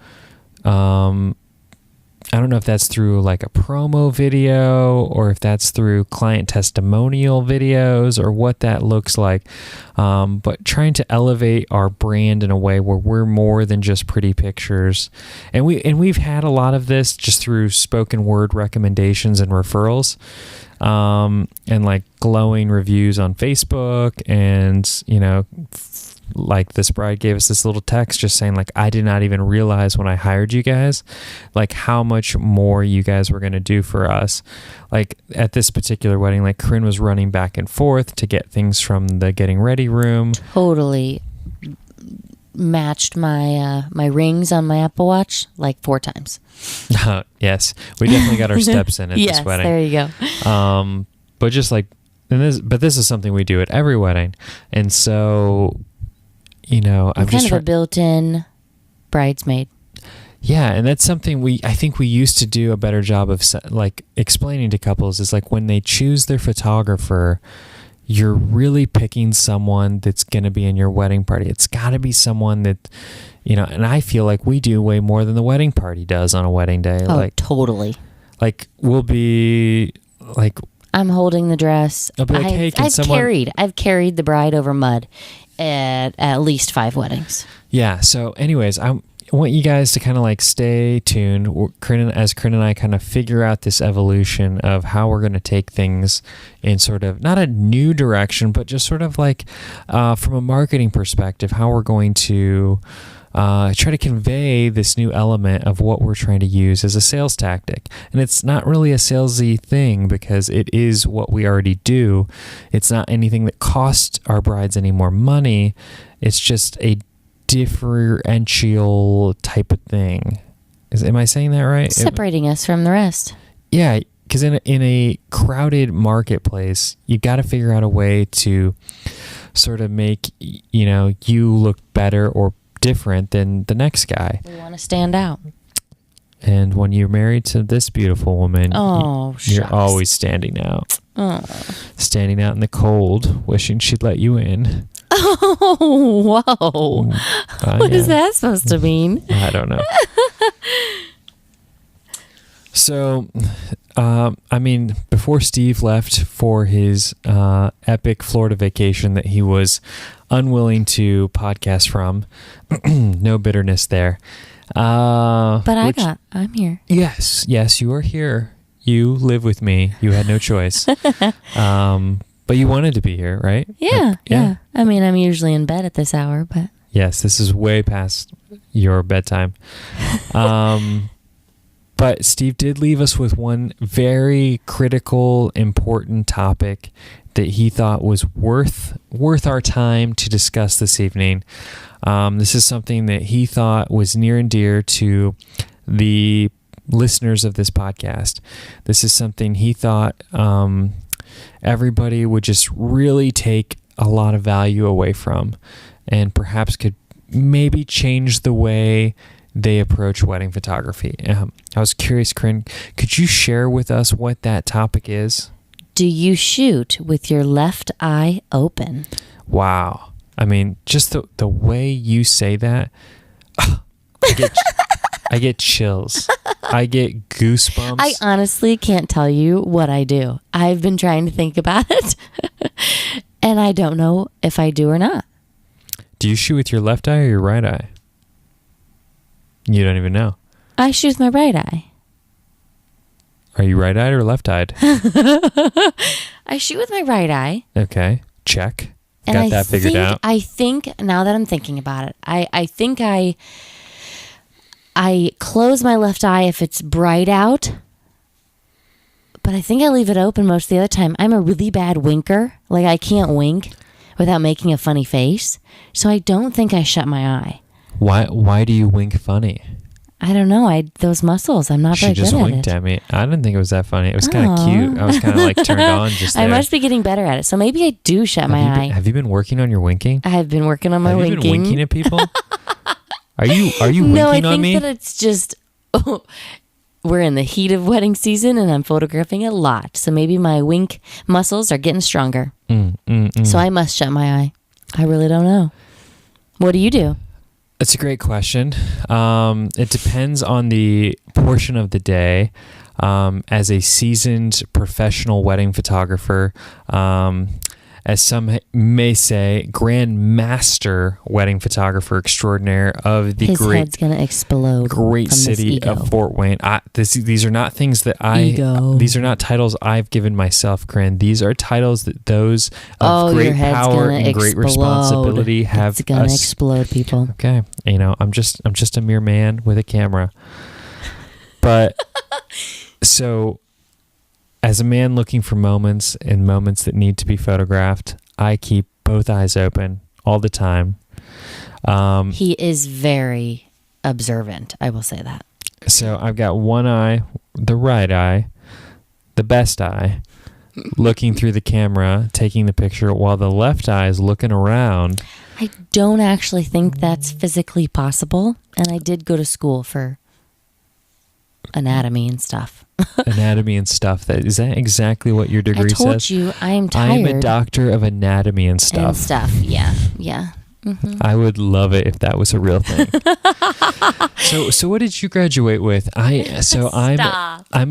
I don't know if that's through like a promo video or if that's through client testimonial videos or what that looks like. But trying to elevate our brand in a way where we're more than just pretty pictures. And we've had a lot of this just through spoken word recommendations and referrals. And like glowing reviews on Facebook, and like this bride gave us this little text just saying like, I did not even realize when I hired you guys, like how much more you guys were going to do for us. Like at this particular wedding, like Corynn was running back and forth to get things from the getting ready room. Totally matched my my rings on my Apple Watch like 4 times. Yes, we definitely got our steps in at this wedding. There you go. But just like, this is something we do at every wedding, and so I'm kind of a built-in bridesmaid. Yeah, and that's something I think we used to do a better job of like explaining to couples is like when they choose their photographer, you're really picking someone that's going to be in your wedding party. It's got to be someone that, and I feel like we do way more than the wedding party does on a wedding day. Oh, like totally. Like we'll be like, I'm holding the dress. I'll be like, hey, I've carried the bride over mud at least 5 weddings. Yeah. So anyways, I want you guys to kind of like stay tuned as Corynn and I kind of figure out this evolution of how we're going to take things in sort of not a new direction, but just sort of like from a marketing perspective, how we're going to try to convey this new element of what we're trying to use as a sales tactic. And it's not really a salesy thing because it is what we already do. It's not anything that costs our brides any more money. It's just a differential type of thing. Am I saying that right? Separating us from the rest. Yeah, because in a crowded marketplace, you got to figure out a way to sort of make you look better or different than the next guy. We want to stand out. And when you're married to this beautiful woman, you're always standing out. Oh. Standing out in the cold, wishing she'd let you in. Oh, whoa. What is that supposed to mean? I don't know. So, before Steve left for his epic Florida vacation that he was unwilling to podcast from, no bitterness there. But I'm here. Yes, you are here. You live with me. You had no choice. But you wanted to be here, right? Yeah, yeah. I mean, I'm usually in bed at this hour, but... Yes, this is way past your bedtime. But Steve did leave us with one very critical, important topic that he thought was worth our time to discuss this evening. This is something that he thought was near and dear to the listeners of this podcast. This is something he thought everybody would just really take a lot of value away from, and perhaps could maybe change the way they approach wedding photography. I was curious, Corynn, could you share with us what that topic is? Do you shoot with your left eye open? Wow. I mean, just the way you say that, I get chills. I get goosebumps. I honestly can't tell you what I do. I've been trying to think about it, and I don't know if I do or not. Do you shoot with your left eye or your right eye? You don't even know. I shoot with my right eye. Are you right-eyed or left-eyed? I shoot with my right eye. Okay, check. Got that figured out. I think, now that I'm thinking about it, I think I close my left eye if it's bright out, but I think I leave it open most of the other time. I'm a really bad winker. Like, I can't wink without making a funny face, so I don't think I shut my eye. Why do you wink funny? I don't know. Those muscles, I'm not very good at it. She just winked at me. I didn't think it was that funny. It was kind of cute. I was kind of like turned on just there. I must be getting better at it. So maybe I do shut my eye. Have you been working on your winking? I've been working on my winking. Have you been winking at people? Are you winking on me? No, I think that it's just... we're in the heat of wedding season and I'm photographing a lot. So maybe my wink muscles are getting stronger. So I must shut my eye. I really don't know. What do you do? That's a great question. It depends on the portion of the day, as a seasoned professional wedding photographer, as some may say, grand master wedding photographer extraordinaire of the His head's gonna explode. great from this city ego. of Fort Wayne. These are not things that Ego. these are not titles I've given myself, Corynn. These are titles that those of your great head's power gonna and great explode. responsibility have. It's gonna explode, people. Okay, I'm just a mere man with a camera. But so, as a man looking for moments and moments that need to be photographed, I keep both eyes open all the time. He is very observant. I will say that. So I've got one eye, the right eye, the best eye, looking through the camera, taking the picture, while the left eye is looking around. I don't actually think that's physically possible. And I did go to school for anatomy and stuff. Anatomy and stuff. Is that exactly what your degree says? I told you I am tired. I am a doctor of anatomy and stuff. And stuff, yeah. Mm-hmm. I would love it if that was a real thing. So what did you graduate with? I'm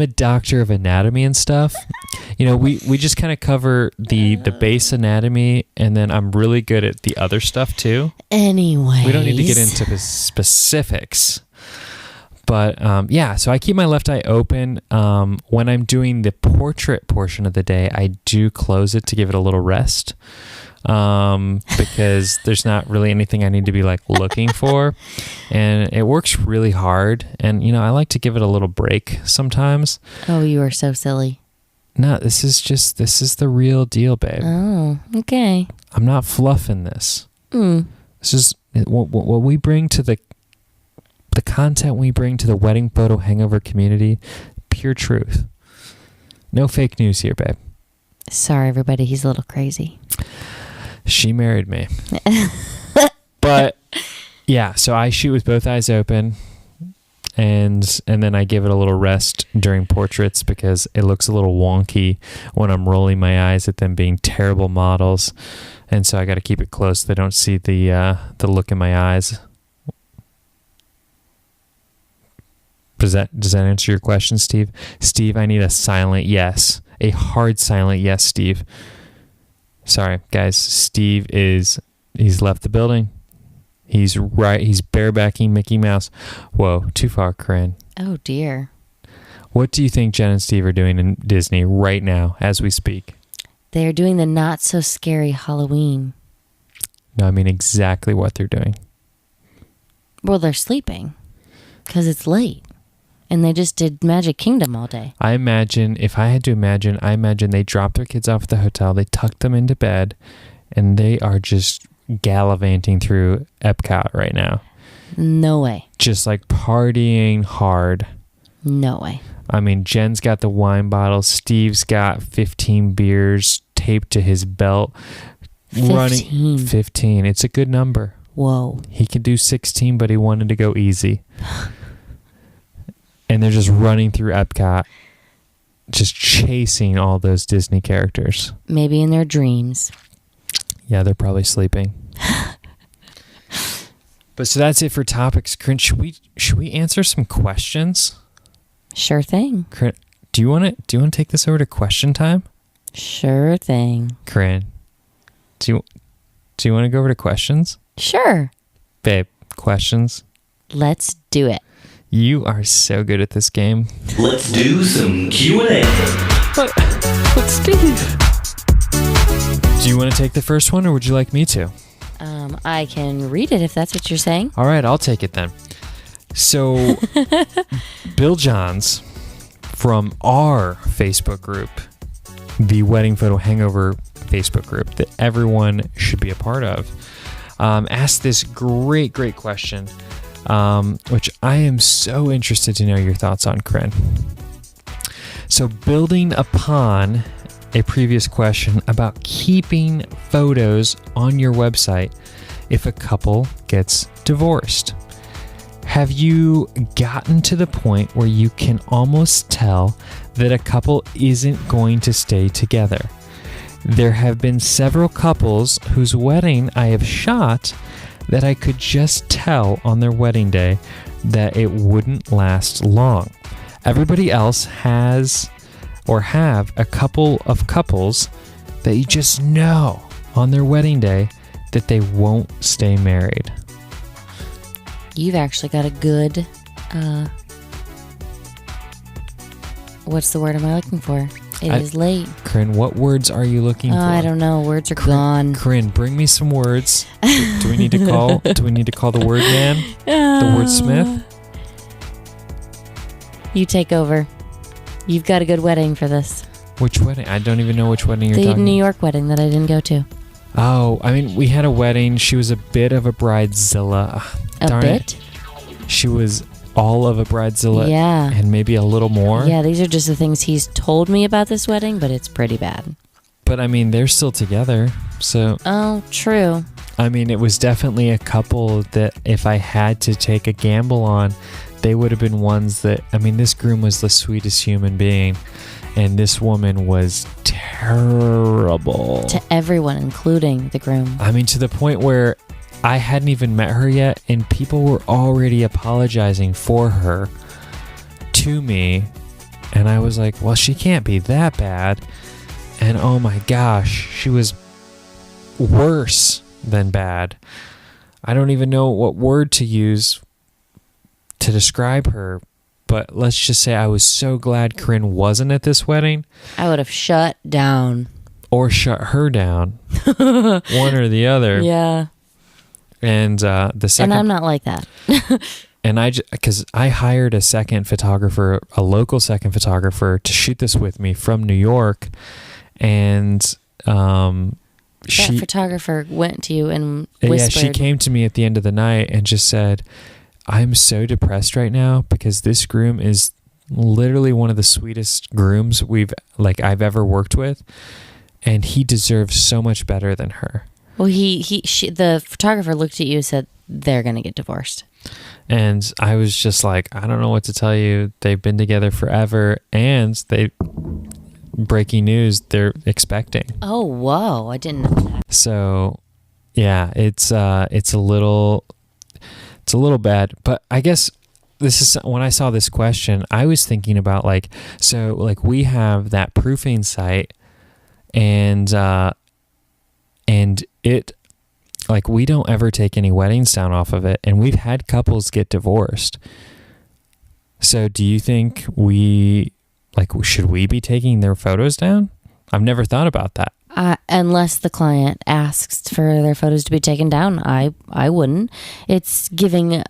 a doctor of anatomy and stuff. We just kind of cover the base anatomy, and then I'm really good at the other stuff too. Anyways, we don't need to get into the specifics. But so I keep my left eye open. When I'm doing the portrait portion of the day, I do close it to give it a little rest, because there's not really anything I need to be looking for, and it works really hard. And I like to give it a little break sometimes. Oh, you are so silly. No, this is the real deal, babe. Oh, okay. I'm not fluffing this. This is what we bring to the content we bring to the wedding photo hangover community. Pure truth. No fake news here, babe. Sorry, everybody. He's a little crazy. She married me. But yeah, so I shoot with both eyes open, and then I give it a little rest during portraits because it looks a little wonky when I'm rolling my eyes at them being terrible models, and so I got to keep it close so they don't see the look in my eyes. Does that answer your question, Steve? Steve, I need a silent yes. A hard silent yes, Steve. Sorry, guys. Steve he's left the building. He's barebacking Mickey Mouse. Whoa, too far, Corynn. Oh, dear. What do you think Jen and Steve are doing in Disney right now as we speak? They're doing the not so scary Halloween. No, I mean exactly what they're doing. Well, they're sleeping because it's late. And they just did Magic Kingdom all day. I imagine they dropped their kids off at the hotel, they tucked them into bed, and they are just gallivanting through Epcot right now. No way. Just partying hard. No way. I mean, Jen's got the wine bottle. Steve's got 15 beers taped to his belt. 15. It's a good number. Whoa. He could do 16, but he wanted to go easy. And they're just running through Epcot, just chasing all those Disney characters. Maybe in their dreams. Yeah, they're probably sleeping. But so that's it for topics. Corynn, should we answer some questions? Sure thing. Corynn, do you want to take this over to question time? Sure thing. Corynn, do you want to go over to questions? Sure. Babe, questions? Let's do it. You are so good at this game. Let's do some Q&A. But Steve, do you want to take the first one, or would you like me to? I can read it if that's what you're saying. All right, I'll take it then. So, Bill Johns from our Facebook group, the Wedding Photo Hangover Facebook group that everyone should be a part of, asked this great question, which I am so interested to know your thoughts on, Corynn. So, building upon a previous question about keeping photos on your website if a couple gets divorced. Have you gotten to the point where you can almost tell that a couple isn't going to stay together? There have been several couples whose wedding I have shot that I could just tell on their wedding day that it wouldn't last long. Everybody else has or have a couple of couples that you just know on their wedding day that they won't stay married. You've actually got a good, what's the word am I looking for? It is late. Corinne, what words are you looking for? I don't know. Words are gone. Corinne, bring me some words. Do we need to call the word man? The wordsmith? You take over. You've got a good wedding for this. Which wedding? I don't even know which wedding you're The talking New York wedding that I didn't go to. Oh, I mean, we had a wedding. She was a bit of a bridezilla. A bit? She was all of a bridezilla. Yeah. And maybe a little more. Yeah, these are just the things he's told me about this wedding, but it's pretty bad. But I mean, they're still together. So. Oh, true. I mean, it was definitely a couple that if I had to take a gamble on, they would have been ones that, I mean, this groom was the sweetest human being. And this woman was terrible. To everyone, including the groom. I mean, to the point where I hadn't even met her yet, and people were already apologizing for her to me. And I was like, well, she can't be that bad. And oh my gosh, she was worse than bad. I don't even know what word to use to describe her. But let's just say I was so glad Corynn wasn't at this wedding. I would have shut down. Or shut her down. One or the other. Yeah. And the second... And I'm not like that. And because I hired a local second photographer to shoot this with me from New York. And that photographer went to you and whispered. Yeah, she came to me at the end of the night and just said, I'm so depressed right now because this groom is literally one of the sweetest grooms I've ever worked with, and he deserves so much better than her. Well, the photographer looked at you and said they're going to get divorced. And I was just like, I don't know what to tell you. They've been together forever, and breaking news, they're expecting. Oh, whoa! I didn't know that. So, yeah, it's a little bad, but I guess this is when I saw this question, I was thinking about we have that proofing site and it we don't ever take any weddings down off of it, and we've had couples get divorced. So do you think should we be taking their photos down? I've never thought about that. Unless the client asks for their photos to be taken down, I wouldn't. It's giving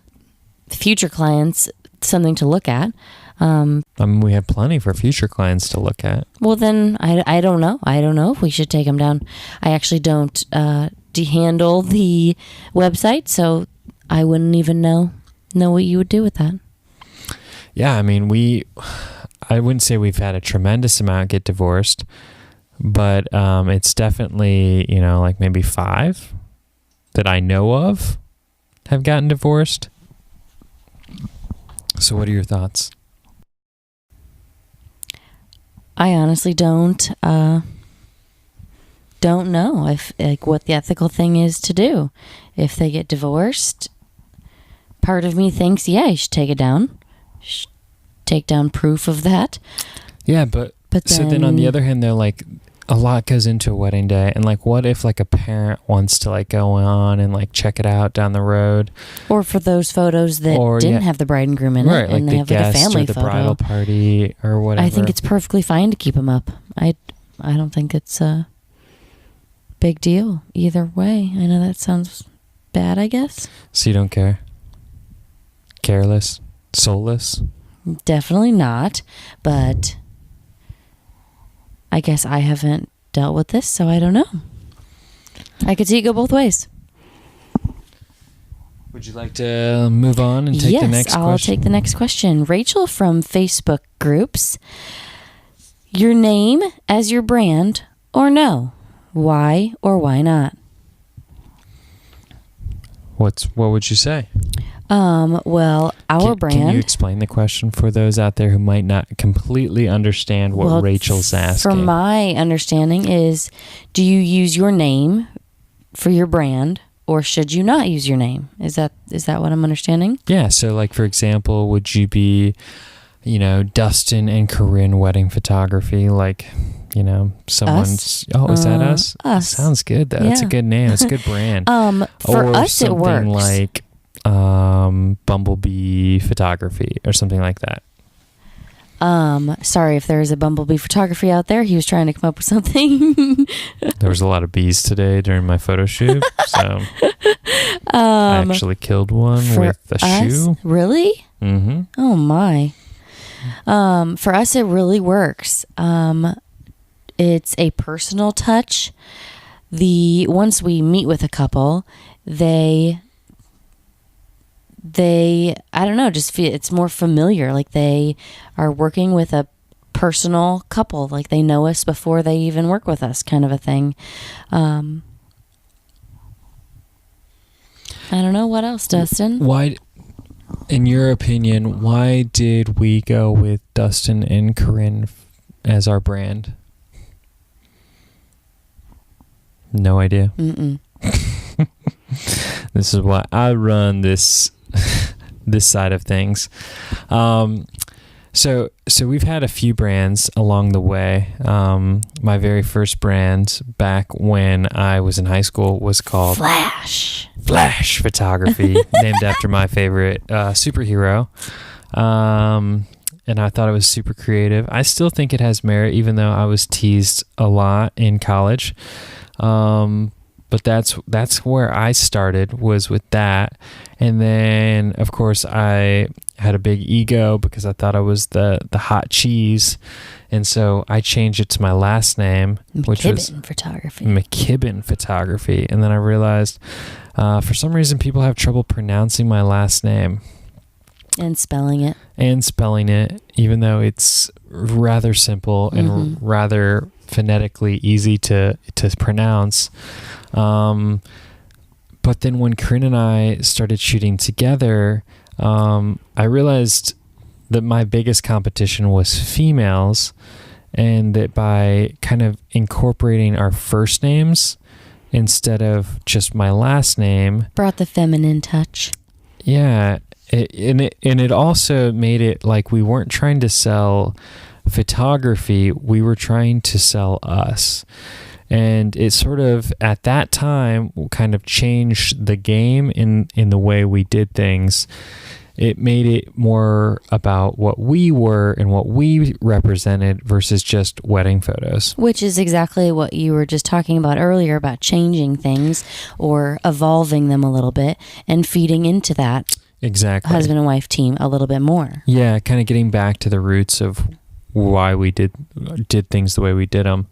future clients something to look at. I mean, we have plenty for future clients to look at. Well, then I don't know. I don't know if we should take them down. I actually don't handle the website, so I wouldn't even know what you would do with that. Yeah, I mean, I wouldn't say we've had a tremendous amount get divorced. But it's definitely, maybe 5 that I know of have gotten divorced. So what are your thoughts? I honestly don't know if what the ethical thing is to do. If they get divorced, part of me thinks, yeah, you should take it down. Take down proof of that. Yeah, but so then on the other hand, they're like, a lot goes into a wedding day, and what if a parent wants to go on and check it out down the road, or for those photos that didn't have the bride and groom in it, right? And they the have guest a family or the photo. Bridal party or whatever. I think it's perfectly fine to keep them up. I don't think it's a big deal either way. I know that sounds bad, I guess. So you don't care? Careless? Soulless? Definitely not, but I guess I haven't dealt with this, so I don't know. I could see it go both ways. Would you like to move on and take the next question? Yes, I'll take the next question. Rachel from Facebook groups. Your name as your brand or no? Why or why not? What would you say? Well, our brand... Can you explain the question for those out there who might not completely understand what Rachel's asking? From my understanding is, do you use your name for your brand or should you not use your name? Is that what I'm understanding? Yeah. So, like, for example, would you be, Dustin and Corynn Wedding Photography? Like, someone's. Us? Oh, is that us? Us. Sounds good, though. It's a Yeah. good name. It's a good brand. For or us, it works. something like Bumblebee Photography or something like that. Sorry if there is a Bumblebee Photography out there. He was trying to come up with something. There was a lot of bees today during my photo shoot, so I actually killed one with a shoe. Really? Mm-hmm. Oh my. For us, it really works. It's a personal touch. Once we meet with a couple, they I don't know, just feel it's more familiar. Like they are working with a personal couple. Like they know us before they even work with us, kind of a thing. I don't know what else, Dustin. Why, in your opinion, why did we go with Dustin and Corynn as our brand? No idea. Mm-mm. This is why I run this side of things. So we've had a few brands along the way. My very first brand back when I was in high school was called Flash Photography, named after my favorite superhero. And I thought it was super creative. I still think it has merit, even though I was teased a lot in college. But that's where I started, was with that. And then, of course, I had a big ego because I thought I was the hot cheese. And so I changed it to my last name, which was McKibben Photography. And then I realized for some reason people have trouble pronouncing my last name. And spelling it. Even though it's rather simple and rather phonetically easy to pronounce. But then when Corynn and I started shooting together, I realized that my biggest competition was females, and that by kind of incorporating our first names instead of just my last name, brought the feminine touch. Yeah. It also made it like we weren't trying to sell photography, we were trying to sell us. And it sort of, at that time, kind of changed the game in the way we did things. It made it more about what we were and what we represented versus just wedding photos. Which is exactly what you were just talking about earlier, about changing things or evolving them a little bit and feeding into that. Exactly. Husband and wife team a little bit more. Yeah, kind of getting back to the roots of why we did things the way we did them.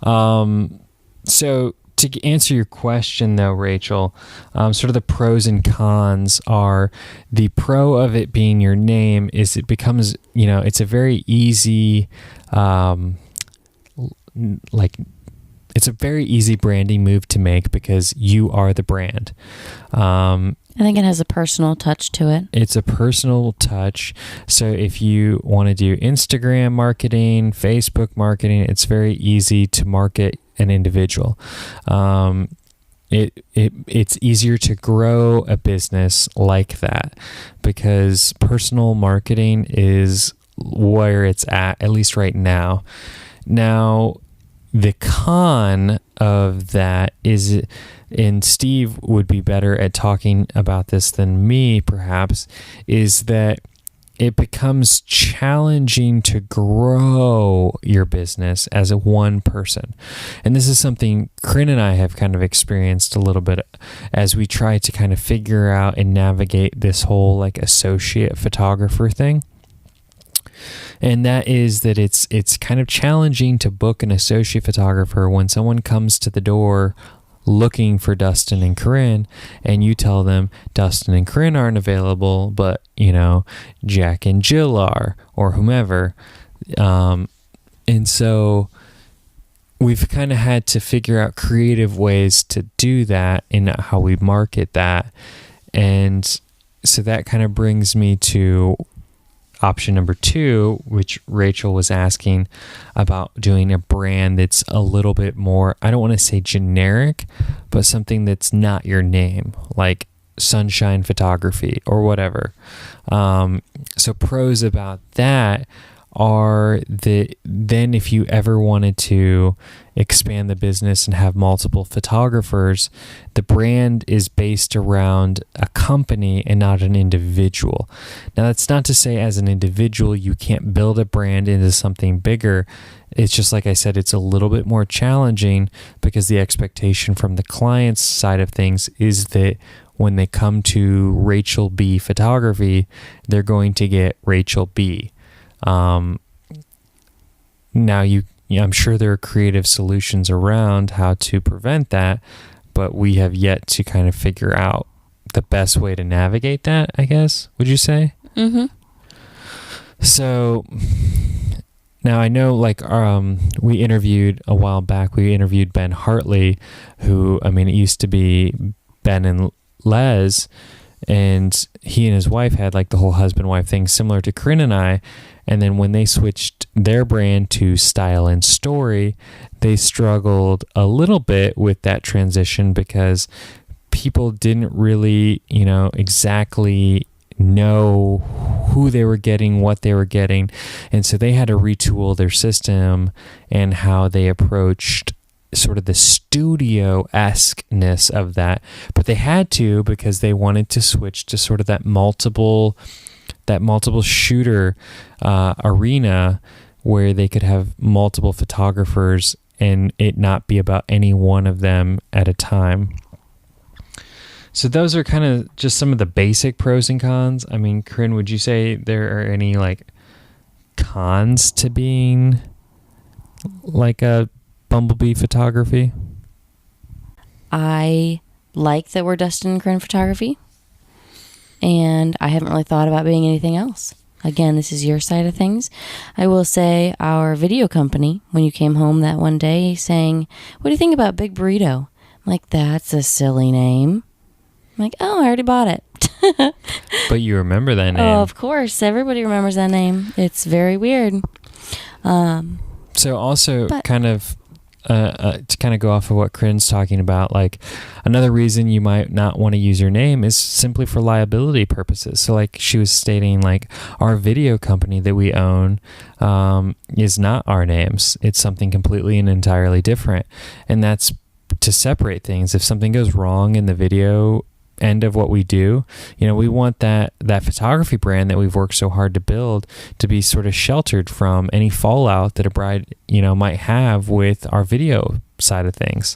So to answer your question though, Rachel, sort of the pros and cons are, the pro of it being your name is it becomes, it's a very easy, it's a very easy branding move to make because you are the brand. I think it has a personal touch to it. It's a personal touch. So if you want to do Instagram marketing, Facebook marketing, it's very easy to market an individual. It's easier to grow a business like that because personal marketing is where it's at least right now. Now, the con of that is, and Steve would be better at talking about this than me perhaps, is that it becomes challenging to grow your business as a one person. And this is something Corynn and I have kind of experienced a little bit as we try to kind of figure out and navigate this whole like associate photographer thing. And that is that it's kind of challenging to book an associate photographer when someone comes to the door looking for Dustin and Corynn, and you tell them Dustin and Corynn aren't available, but Jack and Jill are, or whomever. And so we've kind of had to figure out creative ways to do that in how we market that. And so that kind of brings me to option number 2, which Rachel was asking about, doing a brand that's a little bit more, I don't want to say generic, but something that's not your name, like Sunshine Photography or whatever. So pros about that are that then if you ever wanted to expand the business and have multiple photographers, the brand is based around a company and not an individual. Now, that's not to say as an individual you can't build a brand into something bigger. It's just like I said, it's a little bit more challenging because the expectation from the client's side of things is that when they come to Rachel B Photography, they're going to get Rachel B. Now I'm sure there are creative solutions around how to prevent that, but we have yet to kind of figure out the best way to navigate that, I guess, would you say? Mm-hmm. So now I know, like, we interviewed a while back, we interviewed Ben Hartley, who, I mean, it used to be Ben and Les, and he and his wife had like the whole husband-wife thing similar to Corynn and I. And then when they switched their brand to Style and Story, they struggled a little bit with that transition because people didn't really, exactly know who they were getting, what they were getting. And so they had to retool their system and how they approached sort of the studio-esque-ness of that. But they had to because they wanted to switch to sort of that multiple shooter arena where they could have multiple photographers and it not be about any one of them at a time. So those are kind of just some of the basic pros and cons. I mean, Corynn, would you say there are any like cons to being like a Bumblebee Photography? I like that we're Dustin and Corynn Photography, and I haven't really thought about being anything else. Again, this is your side of things. I will say our video company, when you came home that one day saying, "What do you think about Big Burrito?" I'm like, "That's a silly name." I'm like, "Oh, I already bought it." But you remember that name. Oh, of course. Everybody remembers that name. It's very weird. So also kind of to kind of go off of what Corynn's talking about, like another reason you might not want to use your name is simply for liability purposes. So like she was stating, like our video company that we own is not our names. It's something completely and entirely different. And that's to separate things. If something goes wrong in the video end of what we do, we want that photography brand that we've worked so hard to build to be sort of sheltered from any fallout that a bride might have with our video side of things,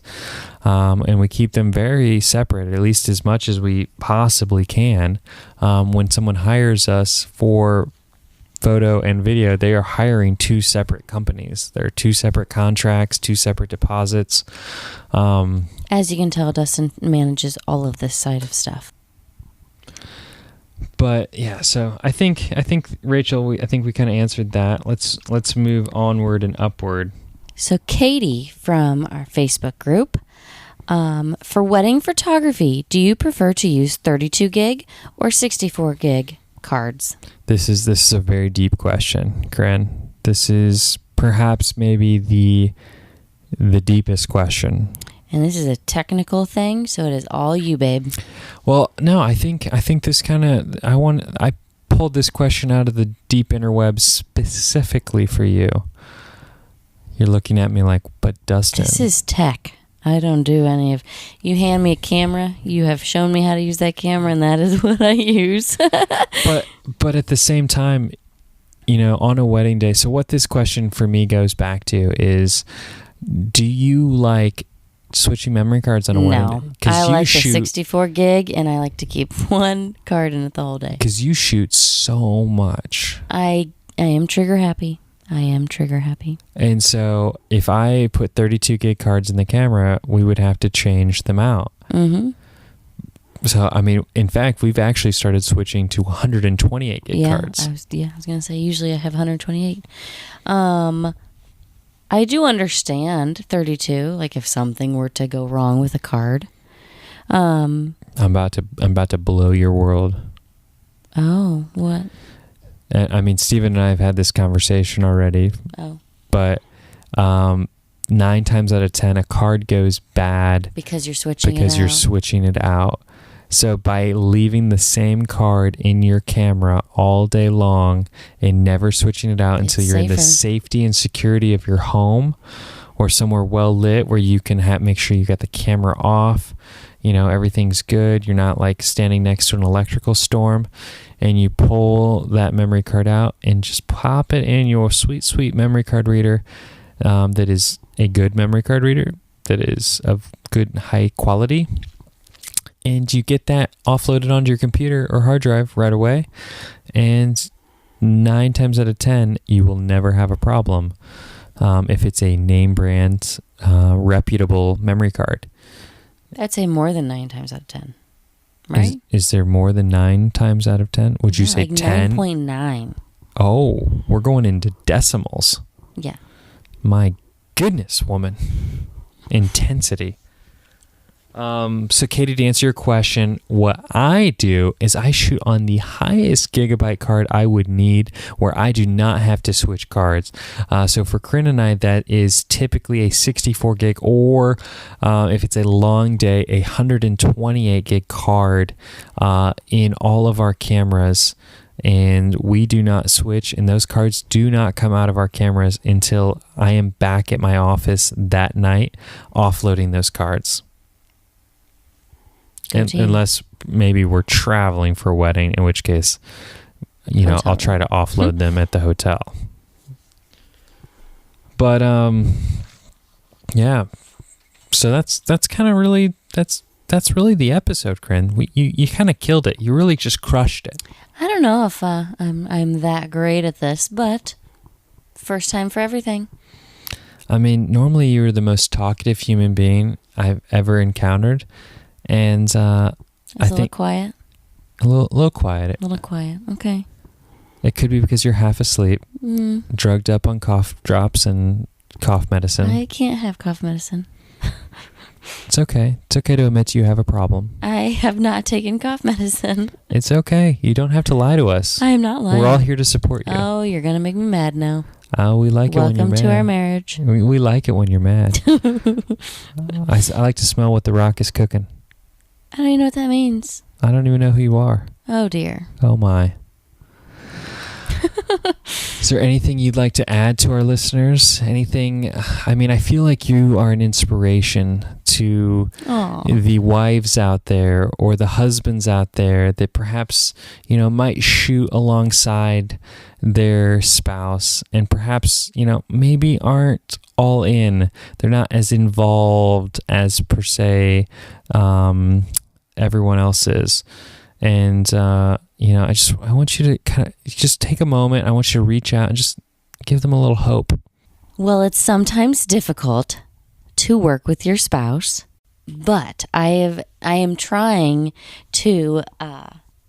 and we keep them very separate, at least as much as we possibly can. When someone hires us for photo and video, they are hiring two separate companies. There are two separate contracts, two separate deposits. As you can tell, Dustin manages all of this side of stuff. But yeah, so I think Rachel, I think we kind of answered that. Let's move onward and upward. So Katie from our Facebook group, for wedding photography, do you prefer to use 32 gig or 64 gig cards? This is a very deep question, Corynn. This is perhaps maybe the deepest question. And this is a technical thing, so it is all you, babe. Well, no, I think this kind of, I pulled this question out of the deep interwebs specifically for you. You're looking at me like, but Dustin. This is tech. I don't do any of. You hand me a camera. You have shown me how to use that camera, and that is what I use. but at the same time, on a wedding day. So what this question for me goes back to is, do you like switching memory cards on a wedding day? I like the 64 gig, and I like to keep one card in it the whole day. Because you shoot so much. I am trigger happy. And so if I put 32 gig cards in the camera, we would have to change them out. Mm-hmm. So, I mean, in fact, we've actually started switching to 128 gig cards. I was going to say, usually I have 128. I do understand 32, like if something were to go wrong with a card. I'm about to blow your world. Oh, what? And, I mean, Steven and I have had this conversation already. Oh. But 9 times out of 10, a card goes bad because you're switching it out. So by leaving the same card in your camera all day long and never switching it out until you're in the safety and security of your home or somewhere well lit where you can make sure you got the camera off, everything's good. You're not like standing next to an electrical storm, and you pull that memory card out and just pop it in your sweet, sweet memory card reader that is a good memory card reader that is of good high quality. And you get that offloaded onto your computer or hard drive right away. And 9 times out of 10, you will never have a problem if it's a name brand, reputable memory card. I'd say more than 9 times out of 10, right? Is there more than 9 times out of 10? Would you say like 10? 9.9. Oh, we're going into decimals. Yeah. My goodness, woman. Intensity. So Katie, to answer your question, what I do is I shoot on the highest gigabyte card I would need where I do not have to switch cards. So for Corynn and I, that is typically a 64 gig or if it's a long day, a 128 gig card in all of our cameras. And we do not switch, and those cards do not come out of our cameras until I am back at my office that night offloading those cards. Unless maybe we're traveling for a wedding, in which case, I'll try to offload them at the hotel. But yeah. So that's kind of really that's really the episode, Corynn. You kind of killed it. You really just crushed it. I don't know if I'm that great at this, but first time for everything. I mean, normally you're the most talkative human being I've ever encountered. And I think little quiet. A little quiet. A little quiet. Okay. It could be because you're half asleep, drugged up on cough drops and cough medicine. I can't have cough medicine. It's okay. It's okay to admit you have a problem. I have not taken cough medicine. It's okay. You don't have to lie to us. I am not lying. We're all here to support you. Oh, you're going to make me mad now. Oh, we like it when you're mad. Welcome to our marriage. We like it when you're mad. I like to smell what the Rock is cooking. I don't even know what that means. I don't even know who you are. Oh, dear. Oh, my. Is there anything you'd like to add to our listeners? Anything? I mean, I feel like you are an inspiration to the wives out there or the husbands out there that perhaps, might shoot alongside their spouse and perhaps, maybe aren't all in. They're not as involved as per se everyone else is. And, I want you to kind of just take a moment. I want you to reach out and just give them a little hope. Well, it's sometimes difficult to work with your spouse, but I am trying to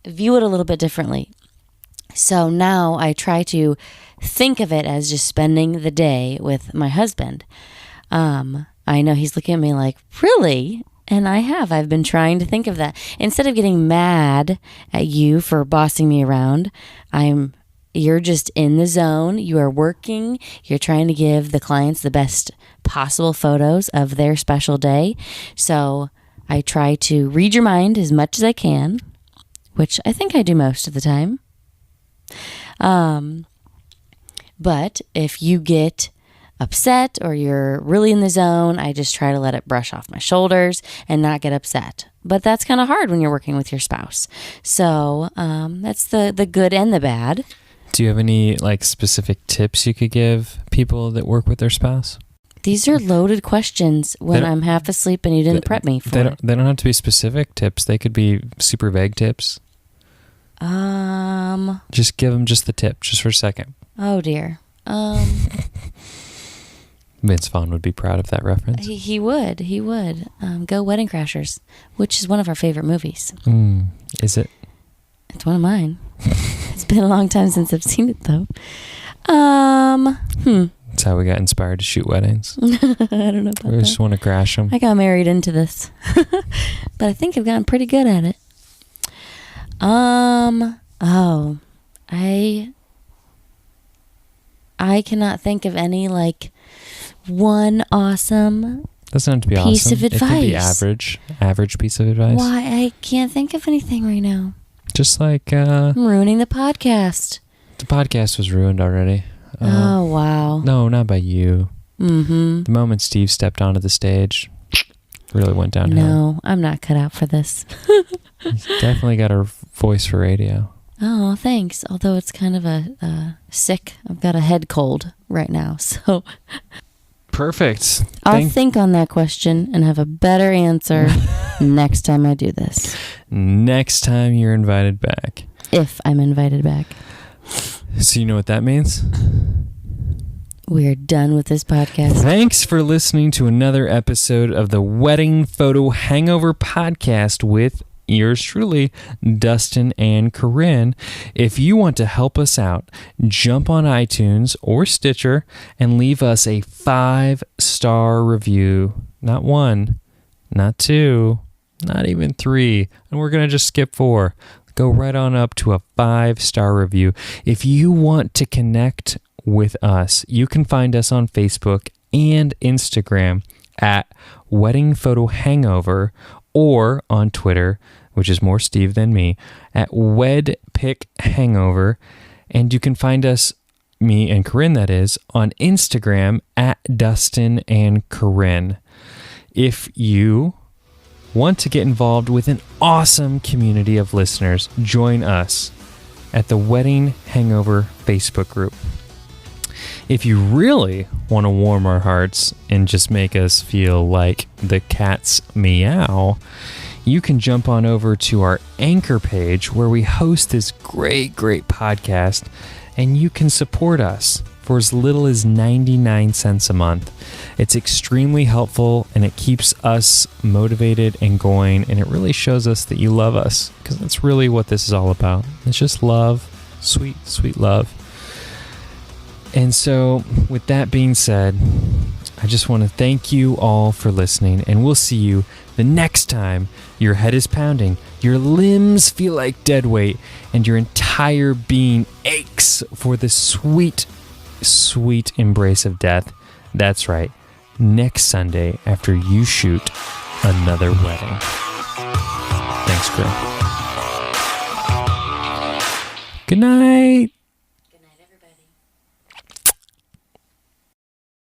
view it a little bit differently. So now I try to think of it as just spending the day with my husband. I know he's looking at me like, really? And I've been trying to think of that. Instead of getting mad at you for bossing me around, you're just in the zone. You are working. You're trying to give the clients the best possible photos of their special day. So I try to read your mind as much as I can, which I think I do most of the time. But if you get upset or you're really in the zone, I just try to let it brush off my shoulders and not get upset. But that's kind of hard when you're working with your spouse. So that's the good and the bad. Do you have any specific tips you could give people that work with their spouse? These are loaded questions when I'm half asleep and you didn't prep me for it. They don't have to be specific tips. They could be super vague tips. Just give them just the tip, just for a second. Oh, dear. Vince Vaughn would be proud of that reference. He would. Go Wedding Crashers, which is one of our favorite movies. Is it? It's one of mine. It's been a long time since I've seen it, though. That's how we got inspired to shoot weddings. I don't know about that. We just want to crash them. I got married into this. But I think I've gotten pretty good at it. I cannot think of any like one awesome Doesn't have to be piece awesome. of advice. It can be average piece of advice. Why? I can't think of anything right now. Just like I'm ruining the podcast. the podcast was ruined already. Oh, wow. No, not by you. Mm-hmm. The moment Steve stepped onto the stage, really went downhill. No, I'm not cut out for this. He's definitely got a voice for radio. Oh, thanks. Although it's kind of sick. I've got a head cold right now, so Perfect. I'll think on that question and have a better answer next time I do this. Next time you're invited back. If I'm invited back. So you know what that means? We're done with this podcast. Thanks for listening to another episode of the Wedding Photo Hangover podcast with yours truly, Dustin and Corynn. If you want to help us out, jump on iTunes or Stitcher and leave us a 5-star review. Not 1, not 2, not even 3. And we're going to just skip 4. Go right on up to a 5-star review. If you want to connect with us, you can find us on Facebook and Instagram at Wedding Photo Hangover, or on Twitter, which is more Steve than me, at WedPic Hangover. And you can find us, me and Corynn that is, on Instagram at Dustin and Corynn. If you want to get involved with an awesome community of listeners, join us at the Wedding Hangover Facebook group. If you really want to warm our hearts and just make us feel like the cat's meow, you can jump on over to our Anchor page where we host this great podcast, and you can support us for as little as 99 cents a month. It's extremely helpful, and it keeps us motivated and going, and it really shows us that you love us, because that's really what this is all about. It's just love, sweet, sweet love. And so, with that being said, I just want to thank you all for listening, and we'll see you the next time your head is pounding, your limbs feel like dead weight, and your entire being aches for the sweet, sweet embrace of death. That's right, next Sunday after you shoot another wedding. Thanks, Corynn. Good night.